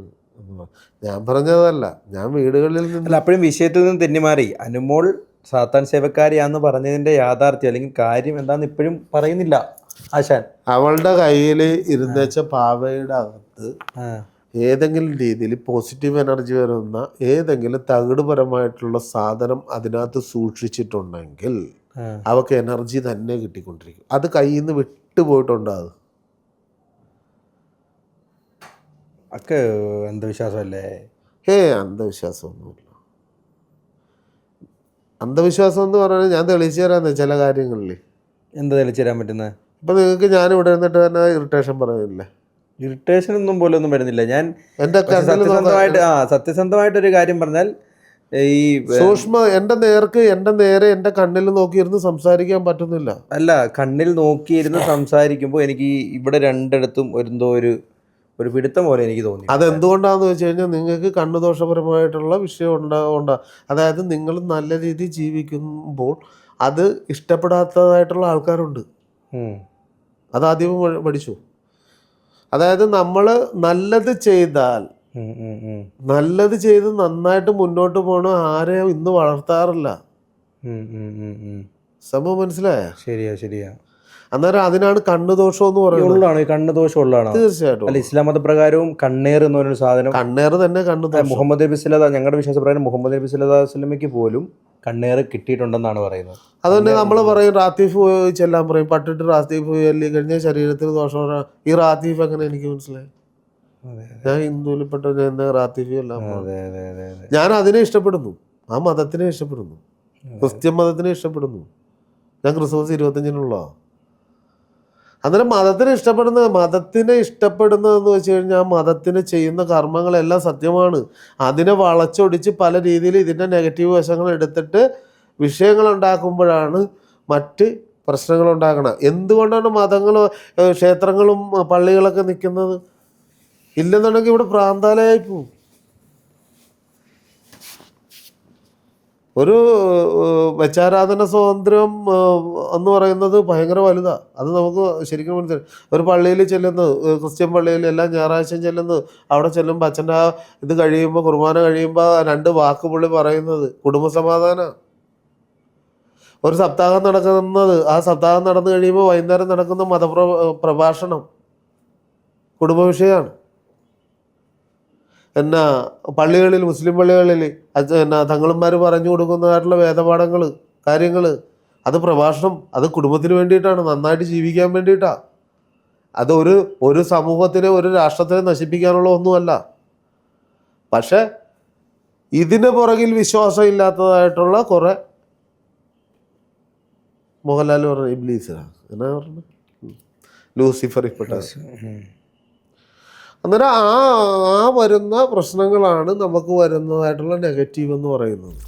ഞാൻ പറഞ്ഞതല്ല, ഞാൻ വീടുകളിൽ നിന്ന്. അപ്പോഴും വിഷയത്തിൽ നിന്ന് തെന്നിമാറി അനുമോൾ സാത്താൻ സേവക്കാരിയാന്ന് പറഞ്ഞതിന്റെ യാഥാർത്ഥ്യം അല്ലെങ്കിൽ കാര്യം എന്താന്ന് ഇപ്പോഴും പറയുന്നില്ല ആശാൻ. അവളുടെ കയ്യിൽ ഇരുന്നേച്ച പാവയുടെ അകത്ത് ഏതെങ്കിലും രീതിയിൽ പോസിറ്റീവ് എനർജി വരുന്ന ഏതെങ്കിലും തകിടുപരമായിട്ടുള്ള സാധനം അതിനകത്ത് സൂക്ഷിച്ചിട്ടുണ്ടെങ്കിൽ അവൾക്ക് എനർജി തന്നെ കിട്ടിക്കൊണ്ടിരിക്കും. അത് കയ്യിൽ നിന്ന് വിട്ടുപോയിട്ടുണ്ടാകും. ഒക്കെ അന്ധവിശ്വാസമല്ലേ? അന്ധവിശ്വാസമൊന്നുമില്ല. അന്ധവിശ്വാസം എന്ന് പറഞ്ഞാൽ ഞാൻ തെളിയിച്ചു തരാന്ന് ചില കാര്യങ്ങളിൽ. എന്താ തെളിയിച്ചു തരാൻ പറ്റുന്നത്? ഇപ്പം നിങ്ങൾക്ക് ഞാൻ ഇവിടെ ഇരുന്നിട്ട് തന്നെ ഇറിറ്റേഷൻ പറയുന്നില്ലേ? ഇറിറ്റേഷൻ ഒന്നും പോലെ ഒന്നും വരുന്നില്ല. ഞാൻ എൻ്റെ സത്യസന്ധമായിട്ടൊരു കാര്യം പറഞ്ഞാൽ ഈ എൻ്റെ നേരെ എൻ്റെ കണ്ണിൽ നോക്കിയിരുന്ന് സംസാരിക്കാൻ പറ്റുന്നില്ല. അല്ല, കണ്ണിൽ നോക്കിയിരുന്ന് സംസാരിക്കുമ്പോൾ എനിക്ക് ഇവിടെ രണ്ടിടത്തും എന്തോ ഒരു പിടുത്തം പോലെ എനിക്ക് തോന്നി. അതെന്തുകൊണ്ടാണെന്ന് വെച്ച് കഴിഞ്ഞാൽ നിങ്ങൾക്ക് കണ്ണുദോഷപരമായിട്ടുള്ള വിഷയം ഉണ്ടാവുക. അതായത് നിങ്ങൾ നല്ല രീതിയിൽ ജീവിക്കുമ്പോൾ അത് ഇഷ്ടപ്പെടാത്തതായിട്ടുള്ള ആൾക്കാരുണ്ട്. അതാദ്യം പഠിച്ചു. അതായത് നമ്മൾ നല്ലത് ചെയ്താൽ നല്ലത് ചെയ്ത് നന്നായിട്ട് മുന്നോട്ട് പോകണ ആരെയും ഇന്ന് വളർത്താറില്ല. സംഭവം മനസ്സിലായ? ശരിയാ. അന്നേരം അതിനാണ് കണ്ണുദോഷം എന്ന് പറയുന്നത്. കണ്ണുദോഷമുള്ളതാണ് തീർച്ചയായിട്ടും. അല്ല, ഇസ്ലാം മതപ്രകാരവും കണ്ണേർ എന്ന് പറയുന്ന സാധനം, കണ്ണേർ തന്നെ കണ്ണുദോഷം. മുഹമ്മദ് നബി ഞങ്ങളുടെ വിശ്വാസപ്രകാരം മുഹമ്മദ് നബി സല്ലല്ലാഹു അലൈഹി വസല്ലമയ്ക്ക് പോലും കണ്ണേർ കിട്ടിയിട്ടുണ്ടെന്നാണ് പറയുന്നത്. അതുതന്നെ നമ്മൾ പറയും റാത്തീഫ് ചെല്ലാൻ പറയും. പട്ടിട്ട് റാത്തീഫ് ചൊല്ലി കഴിഞ്ഞാൽ ശരീരത്തിന് ദോഷം. ഈ റാത്തീഫ് എങ്ങനെ എനിക്ക് മനസ്സിലായി? ഞാൻ ഹിന്ദുവിൽപ്പെട്ട റാത്തീഫ് എല്ലാം ഞാൻ അതിനെ ഇഷ്ടപ്പെടുന്നു, ആ മതത്തിനെ ഇഷ്ടപ്പെടുന്നു, ക്രിസ്ത്യൻ മതത്തിനെ ഇഷ്ടപ്പെടുന്നു. ഞാൻ ക്രിസ്മസ് 25-നുള്ള. അന്നേരം മതത്തിനെ ഇഷ്ടപ്പെടുന്നതെന്ന് വെച്ച് കഴിഞ്ഞാൽ ആ മതത്തിന് ചെയ്യുന്ന കർമ്മങ്ങളെല്ലാം സത്യമാണ്. അതിനെ വളച്ചൊടിച്ച് പല രീതിയിൽ ഇതിൻ്റെ നെഗറ്റീവ് വശങ്ങൾ എടുത്തിട്ട് വിഷയങ്ങൾ ഉണ്ടാക്കുമ്പോഴാണ് മറ്റ് പ്രശ്നങ്ങൾ ഉണ്ടാക്കണം. എന്തുകൊണ്ടാണ് ക്ഷേത്രങ്ങളും പള്ളികളൊക്കെ നിൽക്കുന്നത്? ഇല്ലെന്നുണ്ടെങ്കിൽ ഇവിടെ ഭ്രാന്താലയായി പോവും. ഒരു വെച്ചാരാധന സ്വാതന്ത്ര്യം എന്ന് പറയുന്നത് ഭയങ്കര വലുതാണ്. അത് നമുക്ക് ശരിക്കും മനസ്സിലായി. ഒരു പള്ളിയിൽ ചെല്ലുന്നത്, ക്രിസ്ത്യൻ പള്ളിയിൽ എല്ലാ ഞായറാഴ്ചയും ചെല്ലുന്നത്, അവിടെ ചെല്ലുമ്പോൾ അച്ഛൻ്റെ ആ ഇത് കഴിയുമ്പോൾ, കുർബാന കഴിയുമ്പോൾ 2 വാക്ക് പുള്ളി പറയുന്നത് കുടുംബസമാധാനം. ഒരു സപ്താഹം നടക്കുന്നത്, ആ സപ്താഹം നടന്നു കഴിയുമ്പോൾ വൈകുന്നേരം നടക്കുന്ന പ്രഭാഷണം കുടുംബ വിഷയമാണ്. പള്ളികളിൽ, മുസ്ലിം പള്ളികളിൽ തങ്ങളുമാർ പറഞ്ഞു കൊടുക്കുന്നതായിട്ടുള്ള വേദപാഠങ്ങൾ, കാര്യങ്ങൾ, അത് പ്രഭാഷണം, അത് കുടുംബത്തിന് വേണ്ടിയിട്ടാണ്, നന്നായിട്ട് ജീവിക്കാൻ വേണ്ടിയിട്ടാണ്. അത് ഒരു സമൂഹത്തിനെ, ഒരു രാഷ്ട്രത്തിനെ നശിപ്പിക്കാനുള്ള ഒന്നുമല്ല. പക്ഷെ ഇതിന് പുറകിൽ വിശ്വാസം ഇല്ലാത്തതായിട്ടുള്ള കുറേ, മോഹൻലാൽ പറഞ്ഞ ഇബ്ലീസാണ്, എന്നാ പറഞ്ഞത്, ലൂസിഫർ ഇപ്പെട്ട. അന്നേരം ആ വരുന്ന പ്രശ്നങ്ങളാണ് നമുക്ക് വരുന്നതായിട്ടുള്ള നെഗറ്റീവ് എന്ന് പറയുന്നത്.